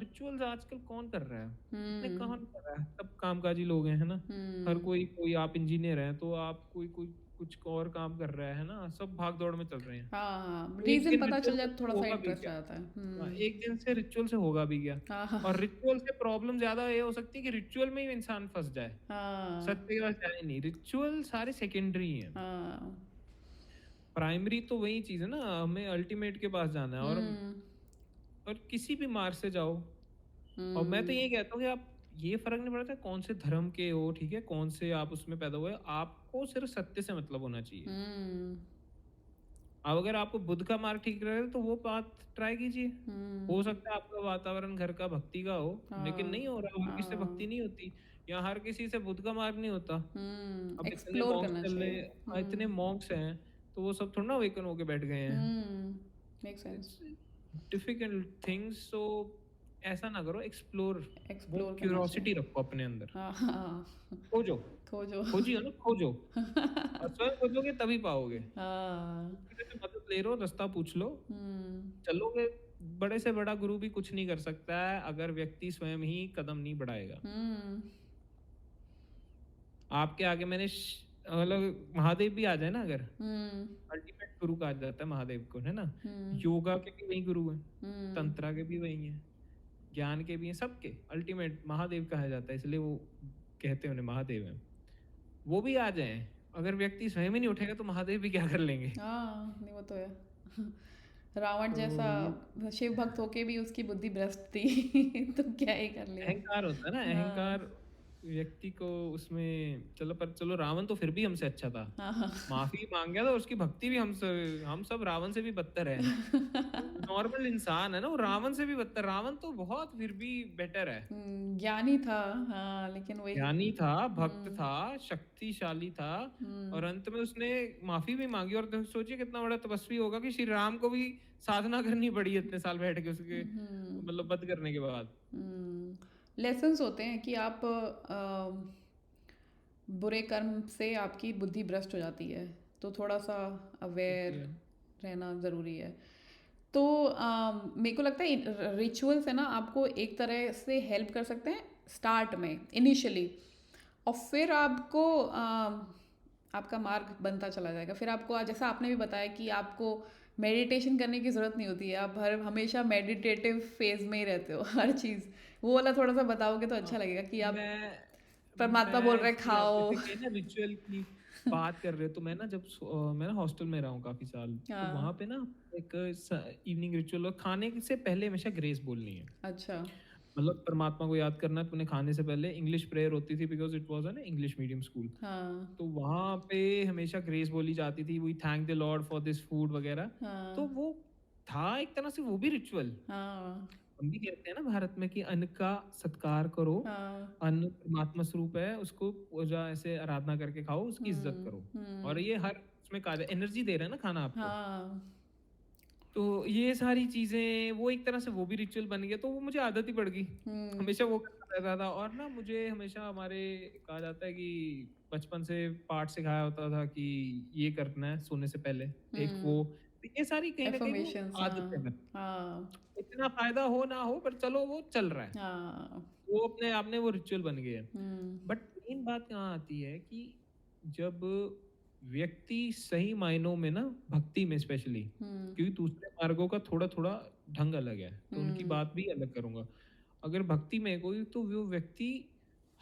रिचुअल्स आजकल कौन कर रहा है? इतने हम्म। कौन कर रहा है? सब कामकाजी लोग हैं, है ना? हर हम्म। कोई कोई आप इंजीनियर हैं, तो आप कोई कोई कुछ और काम कर रहा है ना? सब भाग-दौड़ में चल रहे हैं। हाँ, तो एक रीजन दिन पता चल रिचुअल जाए से तो थोड़ा सा होगा भी इंटरेस्ट क्या? आ जाता है। हाँ, हम्म। एक दिन से रिचुअल से होगा भी क्या? हाँ। हाँ। और रिचुअल से प्रॉब्लम ज़्यादा ये हो सकती है कि रिचुअल में ही इंसान फँस जाए। हाँ। सत्य के पास जाए नहीं, रिचुअल सारे सेकेंडरी हैं। हाँ। प्राइमरी तो वही चीज़ है ना, हमें अल्टीमेट के पास जाना है हम्म। और किसी भी मार्ग से जाओ। और मैं तो हम्म। यही कहता हूँ कि आप ये फ़र्क नहीं पड़ता कौन से धर्म के हो, ठीक है? कौन से आप उसमें पैदा हुए, आपको सिर्फ़ सत्य से मतलब होना चाहिए। हम्म। अब अगर आपको बुद्ध का मार्ग ठीक रहे तो वो पाथ ट्राई कीजिए। हो हम्म। सकता है आपका वातावरण घर का भक्ति का हो, लेकिन हाँ। नहीं हो रहा, हर किसी से भक्ति हाँ। नहीं होती या हर किसी से बुद्ध का मार्ग नहीं होता। अब इतने एक्सप्लोर मॉन्क्स करना चल रहे चाहिए। हैं, इतने हम्म। मॉन्क्स हैं, तो वो सब थोड़ा ना अवेकन होके बैठ गए हैं। Hmm. Make sense. It's difficult things, so ऐसा ना करो, एक्सप्लोर, वो एक्सप्लोर करना चाहिए। क्यूरियोसिटी रखो अपने अंदर। हाँ। हाँ। खोजो, खोजो। खोजिए ना, खोजो और स्वयं खोजोगे तभी पाओगे। हाँ। किसी से मदद ले लो, रास्ता पूछ लो, हम्म। चलोगे बड़े से बड़ा गुरु भी कुछ नहीं कर सकता है अगर व्यक्ति स्वयं ही कदम नहीं बढ़ाएगा। हम्म। आपके आगे मतलब महादेव भी आ जाए ना अगर, हम्म। अल्टीमेट गुरु कहा जाता है महादेव को, है ना? हम्म। योगा के भी वही गुरु हैं, हम्म। तंत्रा के भी वही हैं, ज्ञान के भी हैं, सबके अल्टीमेट महादेव कहा जाता है, इसलिए वो कहते हैं उन्हें महादेव हैं। वो भी आ जाएं, अगर व्यक्ति स्वयं ही नहीं उठेगा तो महादेव भी क्या कर लेंगे? हाँ, नहीं वो तो है। रावण जैसा तो ये शिव भक्त होके भी उसकी बुद्धि भ्रष्ट थी। तो क्या ही कर लिया। अहंकार होता है ना, अहंकार हाँ। व्यक्ति को उसमें, चलो रावण तो फिर भी हमसे अच्छा था, हाँ। हाँ। माफी मांग गया, तो उसकी भक्ति भी हम सब रावण से भी बदतर है। नॉर्मल इंसान है ना, वो रावण से भी बदतर, रावण तो बहुत फिर भी बेटर है। ज्ञानी था। हाँ, लेकिन वही। ज्ञानी था, भक्त हम्म। था, शक्तिशाली था, हम्म। और अंत में उसने माफी भी मांगी। और सोचिए कितना बड़ा तपस्वी होगा कि श्री राम को भी साधना करनी पड़ी इतने साल बैठ के उसके, हम्म। मतलब वध करने के बाद। लेसन्स होते हैं कि आप बुरे कर्म से आपकी बुद्धि भ्रष्ट हो जाती है, तो थोड़ा सा होती अवेयर है। रहना ज़रूरी है। तो मेरे को लगता है रिचुअल्स है ना, आपको एक तरह से हेल्प कर सकते हैं स्टार्ट में, इनिशियली। और फिर आपको आपका मार्ग बनता चला जाएगा। फिर आपको जैसा आपने भी बताया कि आपको मेडिटेशन करने की ज़रूरत नहीं होती है, आप हमेशा मेडिटेटिव फेज में ही रहते हो। हर चीज़ वो वाला थोड़ा सा बताओगे तो हाँ, अच्छा लगेगा कि आप मैं परमात्मा बोल रहे हैं एक्चुअली, आप खाओ। जैसे कहे ना रिचुअल की बात कर रहे हो, तो मैं ना मैं ना हॉस्टल में रहा हूँ काफी साल, तो वहां हाँ। पे ना एक इवनिंग रिचुअल, और खाने से पहले हमेशा ग्रेस बोलनी है। अच्छा। मतलब परमात्मा को याद करना है तूने, खाने से पहले इंग्लिश प्रेयर होती थी, because it was an English medium school. हाँ। तो वहाँ पे हमेशा ग्रेस बोली जाती थी, we thank the lord for this food वगैरह। तो हाँ। वो था एक तरह से वो भी रिचुअल। हाँ। हम भी कहते हैं ना भारत में कि अन्न का सत्कार करो, हाँ। अन्न परमात्मा स्वरूप है, उसको पूजा ऐसे आराधना करके खाओ, उसकी इज्जत करो। और ये हर उसमें कहा, एनर्जी दे रहा है ना खाना आपको। हाँ। तो ये सारी चीज़ें, वो एक तरह से वो भी रिचुअल बन गया, तो वो मुझे आदत ही पड़ गई। हम्म। हमेशा वो करता रहता था। और ना मुझे हमेशा हमारे कहा जाता है कि बचपन से पाठ सिखाया होता था कि ये करना है सोने से पहले, एक वो, तो ये सारी कहीं ना कहीं वो एफर्मेशंस। हाँ। आदत है। हाँ। इतना फायदा हो ना हो, पर चलो वो चल रहा है, हाँ। वो अपने आप में वो रिचुअल बन गए हैं। हम्म। बट मेन बात कहाँ आती है कि जब व्यक्ति सही मायनों में ना, भक्ति में स्पेशली, हम्म। क्योंकि दूसरे मार्गों का थोड़ा थोड़ा ढंग अलग है, तो उनकी हम्म। बात भी अलग करूंगा। अगर भक्ति में कोई, तो वो व्यक्ति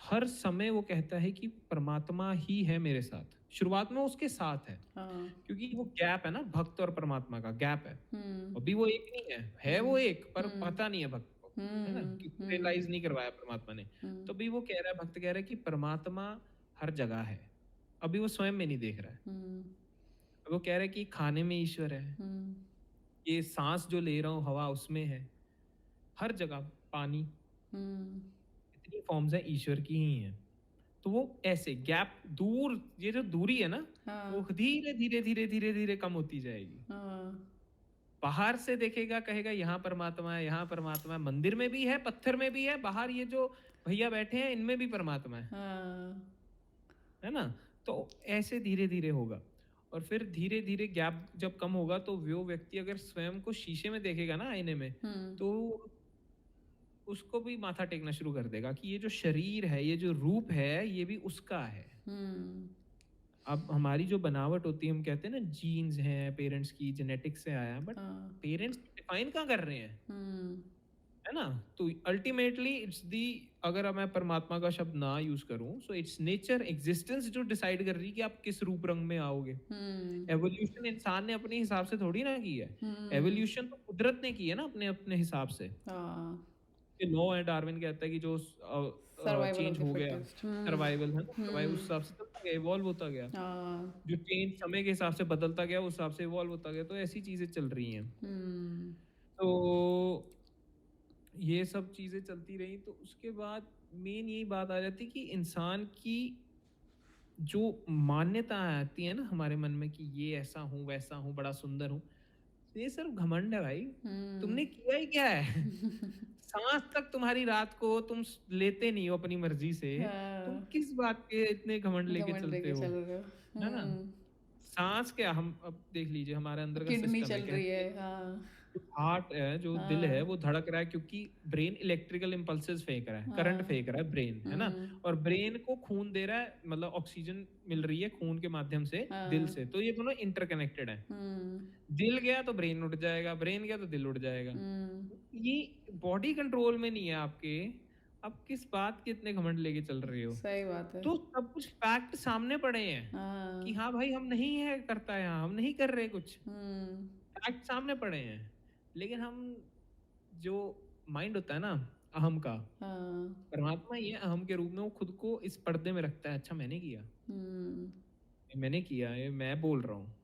हर समय वो कहता है कि परमात्मा ही है मेरे साथ, शुरुआत में उसके साथ है, हाँ। क्योंकि वो गैप है ना, भक्त और परमात्मा का गैप है। हम्म। अभी वो एक नहीं है वो एक, पर हम्म। पता नहीं है भक्त को, है ना, क्योंकि हम्म। रियलाइज नहीं करवाया परमात्मा ने। हम्म। तो अभी वो कह रहा है, भक्त कह रहा है कि परमात्मा हर जगह है, अभी वो स्वयं में नहीं देख रहा है। हम्म। वो कह रहा है कि खाने में ईश्वर है, हम्म। ये सांस जो ले रहा हूँ हवा उसमें है, हर जगह पानी, हम्म। इतनी फॉर्म्स है ईश्वर की ही है। तो वो ऐसे गैप दूर, ये जो दूरी है ना, वो हाँ। धीरे धीरे धीरे धीरे धीरे कम होती जाएगी। हाँ। बाहर से देखेगा, कहेगा यहाँ परमात्मा है, यहाँ परमात्मा है, मंदिर में भी है, पत्थर में भी है, बाहर ये जो भैया बैठे हैं इनमें भी परमात्मा हाँ। है ना? तो ऐसे धीरे धीरे होगा। और फिर धीरे धीरे गैप जब कम होगा, तो वो व्यक्ति अगर स्वयं को शीशे में देखेगा ना, आईने में, हम्म। तो उसको भी माथा टेकना शुरू कर देगा कि ये जो शरीर है, ये जो रूप है, ये भी उसका है। हम्म। अब हमारी जो बनावट होती है, हम कहते हैं ना जीन्स हैं, पेरेंट्स की जेनेटिक्स से आया, बट हाँ। पेरेंट्स डिफाइन कहाँ कर रहे हैं, हम्म। है ना? तो अल्टीमेटली इट्स दी, अगर अब मैं परमात्मा का शब्द ना यूज करूं, सो इट्स नेचर, एग्जिस्टेंस जो डिसाइड कर रही है कि आप किस रूप रंग में आओगे। हम्म। एवोल्यूशन इंसान ने अपने हिसाब से थोड़ी ना की है, हम्म। एवोल्यूशन तो कुदरत ने की है ना, अपने अपने हिसाब से। हाँ। ये लॉ है, डार्विन कहता है कि जो सर्वाइवल ऑफ चेंज द हो गया, फिटेस्ट। सर्वाइवल है ना, सर्वाइव उस हम्म। हिसाब से चलता गया, इवॉल्व होता गया। हाँ। जो चेंज समय के हिसाब से बदलता गया, उस हिसाब से इवॉल्व होता गया। तो ऐसी चीजें चल रही हैं। हम्म। तो ये सब चीजें चलती रही, तो उसके बाद मेन यही बात आ जाती कि इंसान की जो मान्यता आती है ना हमारे मन में कि ये ऐसा हूँ, वैसा हूँ, बड़ा सुंदर हूँ, ये सिर्फ घमंड है भाई। तुमने किया ही क्या है? सांस तक तुम्हारी रात को तुम लेते नहीं हो अपनी मर्जी से, तुम हाँ। किस बात के इतने घमंड लेके घमंड चलते लेके हो, चल रहे हो। है ना? सांस क्या, हम अब देख लीजिए हमारे अंदर का किडनी सिस्टम है, चल रही कहते है। हैं हाँ। जो हार्ट है, जो दिल है, हाँ वो धड़क रहा है क्योंकि ब्रेन इलेक्ट्रिकल इम्पल्सेस फेंक रहा है, करंट हाँ फेंक रहा है ब्रेन, है ना? हम्म और ब्रेन को खून दे रहा है, मतलब ऑक्सीजन मिल रही है खून के माध्यम से दिल हाँ से, तो ये दोनों इंटरकनेक्टेड हैं। हम्म दिल गया तो ब्रेन उठ जाएगा, ब्रेन गया तो दिल उठ जाएगा। हम्म ये बॉडी कंट्रोल में नहीं है आपके, आप किस बात के इतने घमंड लेके चल रहे हो? सही बात है तो सब कुछ फैक्ट सामने पड़े हैं कि हाँ हाँ भाई, हम नहीं है करता है, हम नहीं कर रहे कुछ, हम्म फैक्ट सामने पड़े हैं। लेकिन हम, जो माइंड होता है ना अहम का, हाँ परमात्मा ही है अहम के रूप में, वो खुद को इस पर्दे में रखता है, अच्छा मैंने किया, हम्म ये मैंने किया, ये मैं बोल रहा हूँ।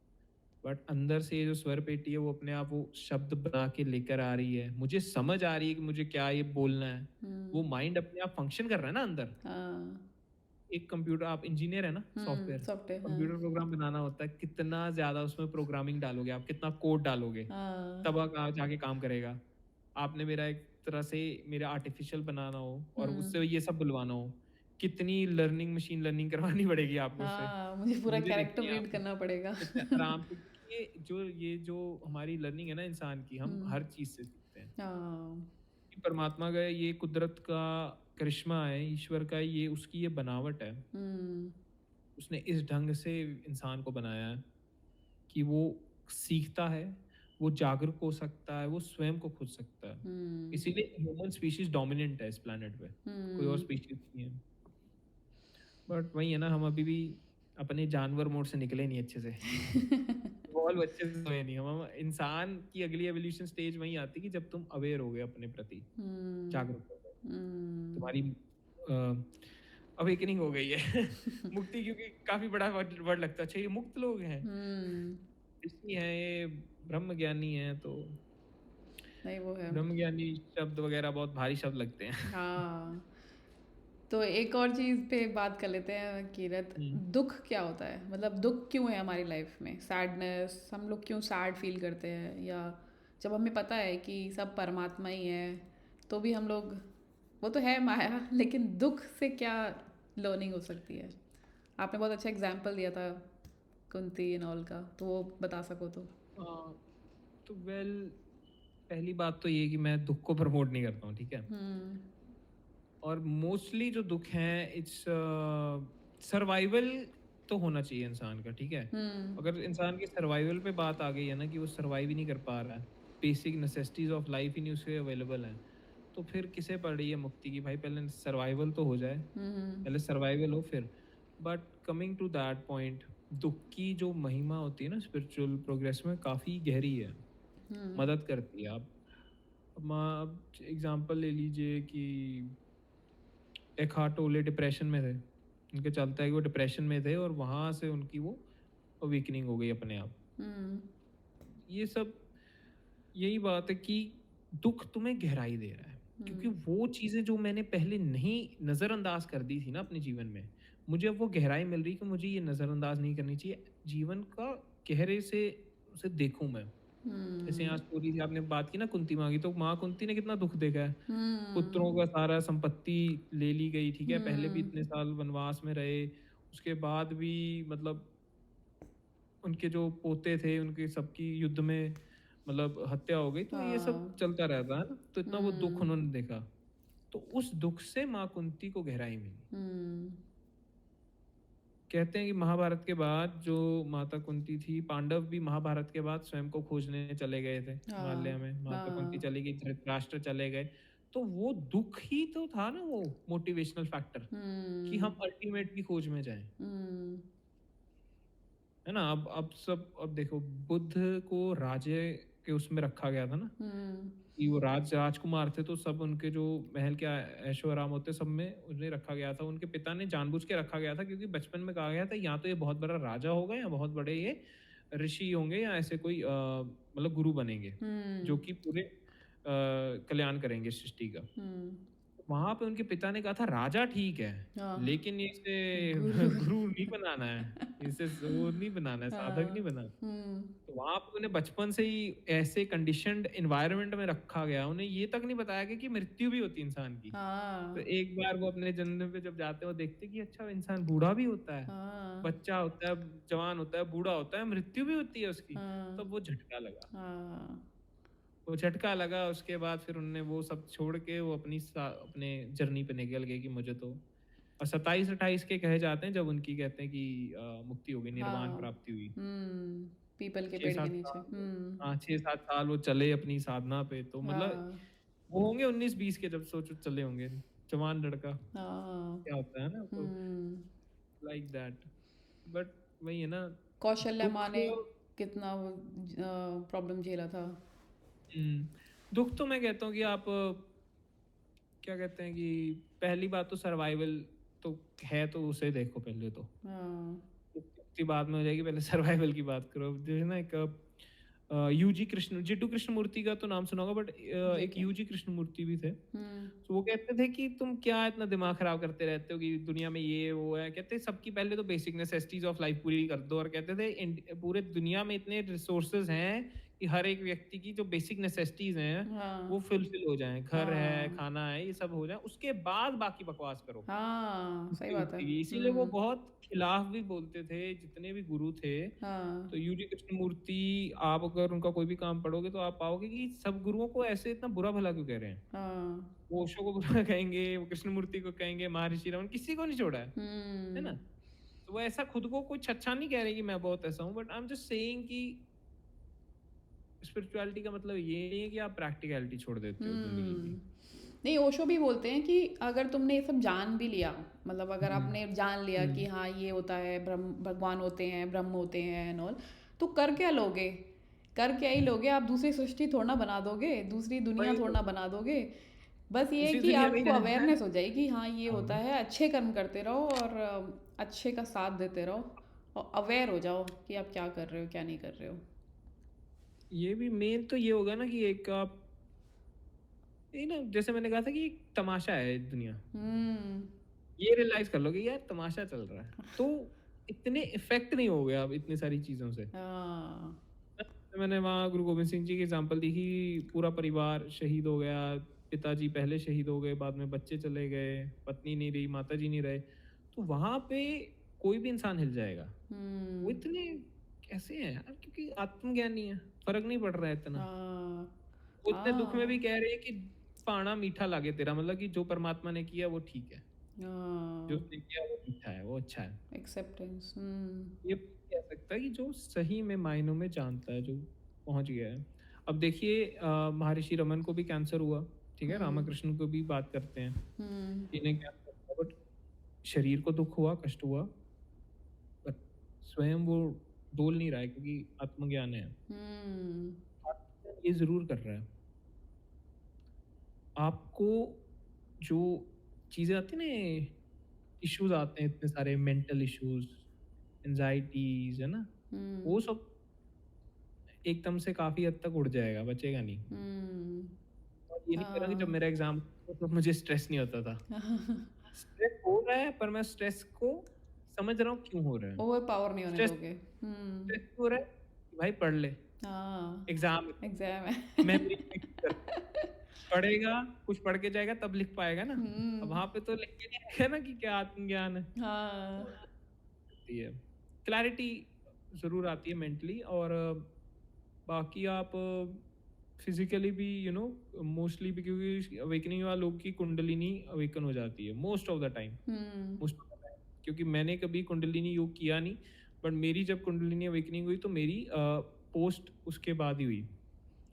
बट अंदर से ये जो स्वर पेटी है वो अपने आप वो शब्द बना के लेकर आ रही है, मुझे समझ आ रही है कि मुझे क्या ये बोलना है। वो हम्म माइंड अपने आप फंक्शन कर रहा है ना अंदर। हाँ एक कंप्यूटर, आप इंजीनियर है ना, सॉफ्टवेयर, सॉफ्टवेयर हाँ कंप्यूटर प्रोग्राम बनाना होता है, कितना ज्यादा उसमें प्रोग्रामिंग डालोगे आप, कितना कोड डालोगे, हाँ तब जाके काम करेगा। आपने मेरा एक तरह से मेरा आर्टिफिशियल बनाना हो और हम्म उससे ये सब बुलवाना हो, कितनी लर्निंग, मशीन लर्निंग करवानी पड़ेगी आपको उससे। हाँ मुझे पूरा मुझे कैरेक्टर देखिए बिल्ड आप करना पड़ेगा कितने आराम से, क्योंकि ये जो हमारी लर्निंग है ना इंसान की, हम हम्म हर चीज से सीखते हैं। हाँ कि परमात्मा का ये कुदरत का करिश्मा है, ईश्वर का ये, उसकी ये बनावट है। हम्म उसने इस ढंग से इंसान को बनाया है कि वो सीखता है, वो जागरूक हो सकता है, वो स्वयं को खुद सकता है। हम्म इसीलिए ह्यूमन स्पीशीज डोमिनेंट है इस प्लेनेट पे, कोई और हम्म स्पीशीज नहीं है। बट वही है ना, हम अभी भी अपने जानवर मोड से निकले नहीं अच्छे से, इवॉल्व अच्छे से हुए नहीं हम। इंसान की अगली एवोल्यूशन स्टेज वही आती है कि जब तुम अवेयर हो गए अपने प्रति, हम्म जागरूक हो गए, हम्म तुम्हारी अवेकनिंग हो गई है। मुक्ति, क्योंकि काफी बड़ा वर्ड लगता है, अच्छा ये मुक्त लोग हैं, हम्म ऋषि हैं ये, ब्रह्म ज्ञानी हैं, तो नहीं वो है ब्रह्म ज्ञानी शब्द वगैरह बहुत भारी शब्द लगते हैं। हाँ तो एक और चीज़ पे बात कर लेते हैं किरत हम्म। दुख क्या होता है मतलब दुख क्यों है हमारी लाइफ में सैडनेस हम लोग क्यों सैड फील करते हैं या जब हमें पता है कि सब परमात्मा ही है तो भी हम लोग वो तो है माया लेकिन दुख से क्या लर्निंग हो सकती है आपने बहुत अच्छा एग्जाम्पल दिया था कुंती एंड ऑल का तो वो बता सको तो हाँ, तो वेल, पहली बात तो ये कि मैं दुख को प्रमोट नहीं करता हूँ, ठीक है? हम्म और मोस्टली जो दुख है, इट्स सर्वाइवल तो होना चाहिए इंसान का, ठीक है? हम्म अगर इंसान की सर्वाइवल पे बात आ गई है ना कि वो सर्वाइव ही नहीं कर पा रहा है, बेसिक नेसेसिटीज ऑफ लाइफ ही नहीं उसके अवेलेबल है, तो फिर किसे पड़ रही है मुक्ति की? भाई पहले सर्वाइवल तो हो जाए, हम्म पहले सर्वाइवल हो फिर। But coming to that point, दुख की जो महिमा होती है ना स्पिरिचुअल प्रोग्रेस में, काफ़ी गहरी है, हम्म मदद करती है। आप एग्जांपल ले लीजिए कि एखार्ट टोले डिप्रेशन में थे, उनके चलता है कि वो डिप्रेशन में थे और वहाँ से उनकी वो अवेकनिंग हो गई अपने आप। हम्म ये सब, यही बात है कि दुख तुम्हें गहराई दे रहा है, क्योंकि हम्म वो चीज़ें जो मैंने पहले नहीं नज़रअंदाज कर दी थी ना अपने जीवन में, मुझे अब वो गहराई मिल रही कि मुझे ये नज़रअंदाज नहीं करनी चाहिए, जीवन का गहरे से उसे देखूं मैं। जैसे यहाँ हम्म स्टोरी थी, आपने बात की ना कुंती माँ की, तो माँ कुंती ने कितना दुख देखा है, पुत्रों हम्म का सारा संपत्ति ले ली गई, ठीक है? पहले भी हम्म इतने साल वनवास में रहे, उसके बाद भी मतलब उनके जो पोते थे उनके सबकी युद्ध में मतलब हत्या हो गई, तो ये सब हाँ चलता रहता है ना, तो इतना वो दुख हम्म उन्होंने देखा। तो उस दुख से माँ कुंती को गहराई मिली। हम्म कहते हैं कि महाभारत के बाद जो माता कुंती थी, पांडव भी महाभारत के बाद स्वयं को खोजने चले गए थे हिमालय हाँ में, माता कुंती हाँ चली गई, धृतराष्ट्र चले गए, तो वो दुख ही तो था ना वो मोटिवेशनल फैक्टर कि हम्म हम अल्टीमेट की खोज में जाएं, हम्म है ना? अब देखो, बुद्ध को राजे के उसमें रखा गया था ना, हम्म कि वो राजकुमार थे, तो सब उनके जो महल के ऐशो आराम होते सब में उन्हें रखा गया था, उनके पिता ने जानबूझ के रखा गया था, क्योंकि बचपन में कहा गया था या तो ये बहुत बड़ा राजा होगा या बहुत बड़े ये ऋषि होंगे या ऐसे कोई मतलब गुरु बनेंगे जो हम्म कि पूरे कल्याण करेंगे सृष्टि का। हम्म वहां पे उनके पिता ने कहा था राजा ठीक है, हाँ लेकिन इसे गुरु गुरु नहीं बनाना है, इसे वो नहीं बनाना है, साधक नहीं हाँ बनाना। हम्म तो वहां पे उन्हें बचपन से ही ऐसे कंडीशनड एनवायरनमेंट में रखा गया, उन्हें ये तक नहीं बताया गया कि मृत्यु भी होती है इंसान की। तो हाँ एक बार वो अपने जन्म पे जब जाते हैं, वो देखते हैं कि अच्छा इंसान बूढ़ा भी होता है, हाँ बच्चा होता है, जवान होता है, बूढ़ा होता है, मृत्यु भी होती है उसकी। हाँ तब वो झटका लगा। हाँ वो झटका लगा, उसके बाद फिर उन्होंने वो सब छोड़ के वो अपने जर्नी पे निकल गए कि मुझे तो। और 27-28 के कहे जाते हैं जब उनकी कहते हैं कि मुक्ति हो गई, निर्वाण हाँ। प्राप्ति हुई। पीपल के पेड़ के 6-7 नीचे। साल हाँ, 6-7 साल वो चले अपनी साधना पे, तो मतलब हाँ। वो होंगे 19-20 के जब सोचो चले होंगे, जवान लड़का, हाँ। क्या होता है ना, तो हम्म। Like that. बट वही है ना, कौशल्या माँ दुःख। ने कितना प्रॉब्लम झेला था। हुँ, दुःख तो मैं कहता हूँ कि आप क्या कहते हैं कि पहली बात तो सर्वाइवल तो है, तो उसे देखो पहले तो। हाँ। की बाद में हो जाएगी, पहले सर्वाइवल की बात करो। जो है ना एक यूजी कृष्ण जिड्डू कृष्णमूर्ति का तो नाम सुना होगा, बट जे एक के। यूजी कृष्णमूर्ति भी थे। हम्म। तो वो कहते थे कि तुम क्या इतना दिमाग खराब करते रहते हो कि दुनिया में ये वो है। कहते सबकी पहले तो बेसिक नेसेसिटीज ऑफ लाइफ पूरी कर दो, और कहते थे पूरे दुनिया में इतने रिसोर्सेज हैं कि हर एक व्यक्ति की जो बेसिक नेसेसिटीज हैं वो हाँ। फुलफिल हो जाएं, घर है, हाँ। खाना है, ये सब हो जाए, उसके बाद बाकी बकवास करो हाँ, सही मुक्ति बात है। मुक्ति की। इसीलिए वो बहुत खिलाफ भी बोलते थे जितने भी गुरु थे। हाँ। तो यूजी कृष्णमूर्ति, आप अगर उनका कोई भी काम पढ़ोगे तो आप पाओगे कि सब गुरुओं को ऐसे इतना बुरा भला क्यों कह रहे हैं। हाँ। वो ओशो को बुरा कहेंगे, वो कृष्णमूर्ति को कहेंगे, महर्षि रमन, किसी को नहीं छोड़ा है ना। हम्म। तो वो ऐसा खुद को कुछ अच्छा नहीं कह रहे कि मैं बहुत ऐसा हूँ, but I am just saying कि स्पिरिचुअलिटी का मतलब ये नहीं है कि आप प्रैक्टिकलिटी छोड़ देते हो जिंदगी की। हम्म। नहीं, ओशो भी बोलते हैं कि अगर तुमने ये सब जान भी लिया, मतलब अगर हम्म आपने जान लिया कि हम्म हाँ ये होता है, ब्रह्म भगवान होते हैं, ब्रह्म होते हैं एंड ऑल, तो कर क्या लोगे? कर क्या ही हम्म। लोगे? आप दूसरी सृष्टि थोड़ा ना बना दोगे, दूसरी दुनिया वही थोड़ा तो, ना बना दोगे। बस ये है उसी कि दुनिया में ही आपको रहना है। अवेयरनेस हो जाएगी, हाँ ये होता हाँ, है, अच्छे कर्म करते रहो और अच्छे का साथ देते रहो, और अवेयर हो जाओ कि आप क्या कर रहे हो, क्या नहीं कर रहे हो। ये भी मेन तो ये होगा ना कि एक आप ये ना, जैसे मैंने कहा था कि एक तमाशा है दुनिया, हम्म। ये रियलाइज कर लो कि यार तमाशा चल रहा है, तो इतने इफेक्ट नहीं हो गया अब इतनी सारी चीजों से। हाँ। तो मैंने वहाँ गुरु गोविंद सिंह जी की एग्जाम्पल दी कि पूरा परिवार शहीद हो गया, पिताजी पहले शहीद हो गए, बाद में बच्चे चले गए, पत्नी नहीं रही, माता जी नहीं रहे, तो वहां पे कोई भी इंसान हिल जाएगा। वो हम्म। इतने कैसे हैं यार, क्योंकि आत्मज्ञानी है, फर्क नहीं पड़ रहा है इतना। हाँ। वो इतने दुख में भी हाँ। कह रहे हैं कि पाना मीठा लागे तेरा, मतलब कि जो परमात्मा ने किया वो ठीक है, जो हाँ। उसने किया वो मीठा है, वो अच्छा है। एक्सेप्टेंस। हम्म। ये कह सकता है कि जो सही में मायनों में जानता है, जो पहुंच गया है। अब देखिए महर्षि रमन को भी कैंसर हुआ, ठीक है, हम्म। रामाकृष्ण को भी बात करते हैं, हम्म। इन्हें कैंसर हुआ, बट शरीर को दुख हुआ, कष्ट हुआ, बट स्वयं वो डोल नहीं रहा है क्योंकि आत्मज्ञान है। हम्म। आत्मज्ञान ये जरूर कर रहा है आपको, जो चीजें आती हैं ना, इश्यूज आते हैं इतने सारे, मेंटल इश्यूज, एंजाइटीज, है ना, वो हम्म। सब एकदम से काफी हद तक उड़ जाएगा, बचेगा नहीं। हम्म। और ये नहीं कह रहा कि जब हाँ। मेरा एग्जाम तो मुझे स्ट्रेस नहीं होता था। स्ट्रेस हो रहा है, पर मैं स्ट्रेस को समझ रहा हूँ क्यों हो रहा है। ओवर पावर नहीं होने स्ट्रेस दोगे। हम्म। स्ट्रेस क्यों हो रहा है कि भाई पढ़ ले, हाँ। एग्जाम एग्जाम है। मेमोरी कर, पढ़ेगा, कुछ पढ़ के जाएगा तब लिख पाएगा ना। अब हम्म। वहां पे तो लिख के नहीं आएगा ना कि क्या आत्मज्ञान है। हाँ। तो आती है क्लैरिटी, जरूर आती है मेंटली, और बाकी आप फिजिकली भी मोस्टली भी, क्योंकि अवेकनिंग वाले लोग की कुंडलिनी अवेकन हो जाती है most of the time, hmm. Most of the time. क्योंकि मैंने कभी कुंडलिनी योग किया नहीं, बट मेरी जब कुंडलिनी अवेकनिंग हुई तो मेरी पोस्ट उसके बाद ही हुई।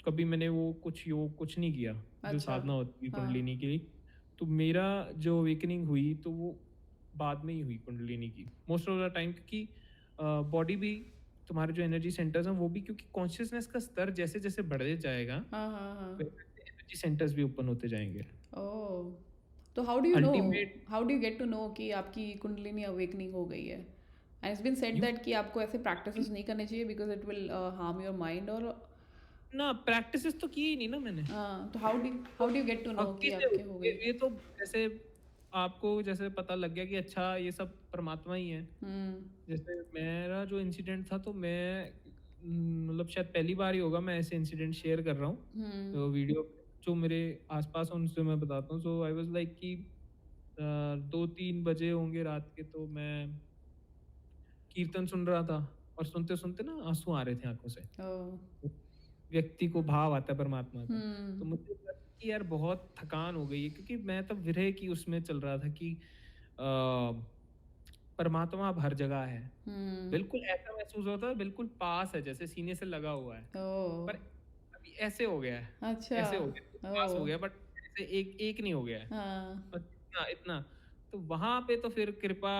कभी मैंने वो कुछ योग कुछ नहीं किया जो अच्छा। साधना होती है हाँ। कुंडलिनी की। तो मेरा जो अवेकनिंग हुई तो वो बाद में ही हुई कुंडलिनी की, मोस्ट ऑफ द टाइम, क्योंकि बॉडी भी, तुम्हारे जो एनर्जी सेंटर्स हैं वो भी, क्योंकि कॉन्शियसनेस का स्तर जैसे जैसे बढ़ते जाएगा हाँ। हाँ। हाँ। वैसे एनर्जी सेंटर्स भी ओपन होते जाएंगे। ओह। तो how do you know, ultimate how do you get to know कि आपकी कुंडलिनी अवेकनिंग हो गई है? And it's been said you that कि आपको ऐसे प्रैक्टिसेस नहीं करने चाहिए because it will harm your mind, और ना, प्रैक्टिसेस तो की ही नहीं ना मैंने। तो how do you get to know कि कैसे आपके हो गई? ये तो जैसे आपको जैसे पता लग गया कि अच्छा ये सब परमात्मा ही है। हम्म। जैसे मेरा जो इंसिडेंट था, तो मैं मतलब शायद पहली बार ही होगा मैं ऐसे इंसिडेंट शेयर कर रहा हूँ, हम्म। तो वीडियो जो मेरे आसपास हैं उनसे मैं बताता हूँ। सो आई वाज लाइक कि 2-3 बजे होंगे रात के, तो मैं कीर्तन सुन रहा था, और सुनते सुनते ना आंसू आ रहे थे आंखों से। ओह। व्यक्ति को भाव आता है परमात्मा का। तो हम्म मुझे लगा कि यार बहुत थकान हो गई है, क्योंकि मैं तब विरह की उसमें चल रहा था कि परमात्मा अब हर जगह है। हम्म बिल्कुल ऐसा महसूस होता है, बिल्कुल पास है, जैसे सीने से लगा हुआ है। ओ पर अभी ऐसे हो गया है, अच्छा ऐसे हो गया, ओ पास हो गया, बट ऐसे एक एक नहीं हो गया है। हाँ और इतना इतना तो वहां पे तो फिर कृपा,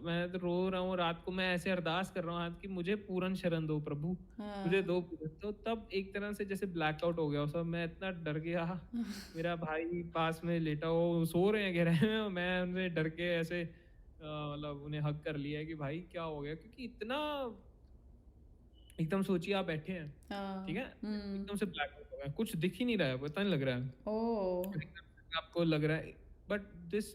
मैं तो रो रहा हूँ रात को, मैं ऐसे अरदास कर रहा हूँ आज कि मुझे पूर्ण शरण दो प्रभु, मुझे हाँ दो पूर्ण। तो तब एक तरह से जैसे ब्लैकआउट हो गया सब, मैं इतना डर गया। मेरा भाई पास में लेटा हो, सो रहे हैं गहरे में, और मैं उनसे डर के ऐसे मतलब उन्हें हक कर लिया कि भाई क्या हो गया, क्योंकि इतना एकदम सोचिए आप बैठे हैं, ठीक हाँ है, एकदम से ब्लैकआउट हो गया, कुछ दिख ही नहीं रहा है, पता नहीं लग रहा है, ओ एकदम से आपको लग रहा है। But this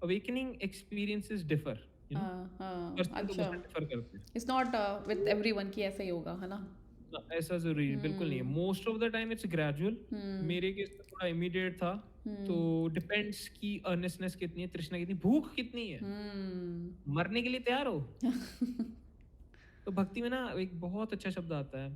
awakening experiences differ, हाँ हाँ पर्सन टू अच्छा पर्सन डिफर करते हैं। इट्स नॉट विथ एवरीवन की ऐसा ही होगा है ना ऐसा जरूरी बिल्कुल नहीं है, hmm most of the time it's gradual. Hmm मेरे केस में थोड़ा इमीडिएट था। तो हम्म डिपेंड्स की अर्नेसनेस कितनी है, तृष्णा कितनी, भूख कितनी है, हम्म मरने के लिए तैयार हो। तो भक्ति में ना एक बहुत अच्छा शब्द आता है,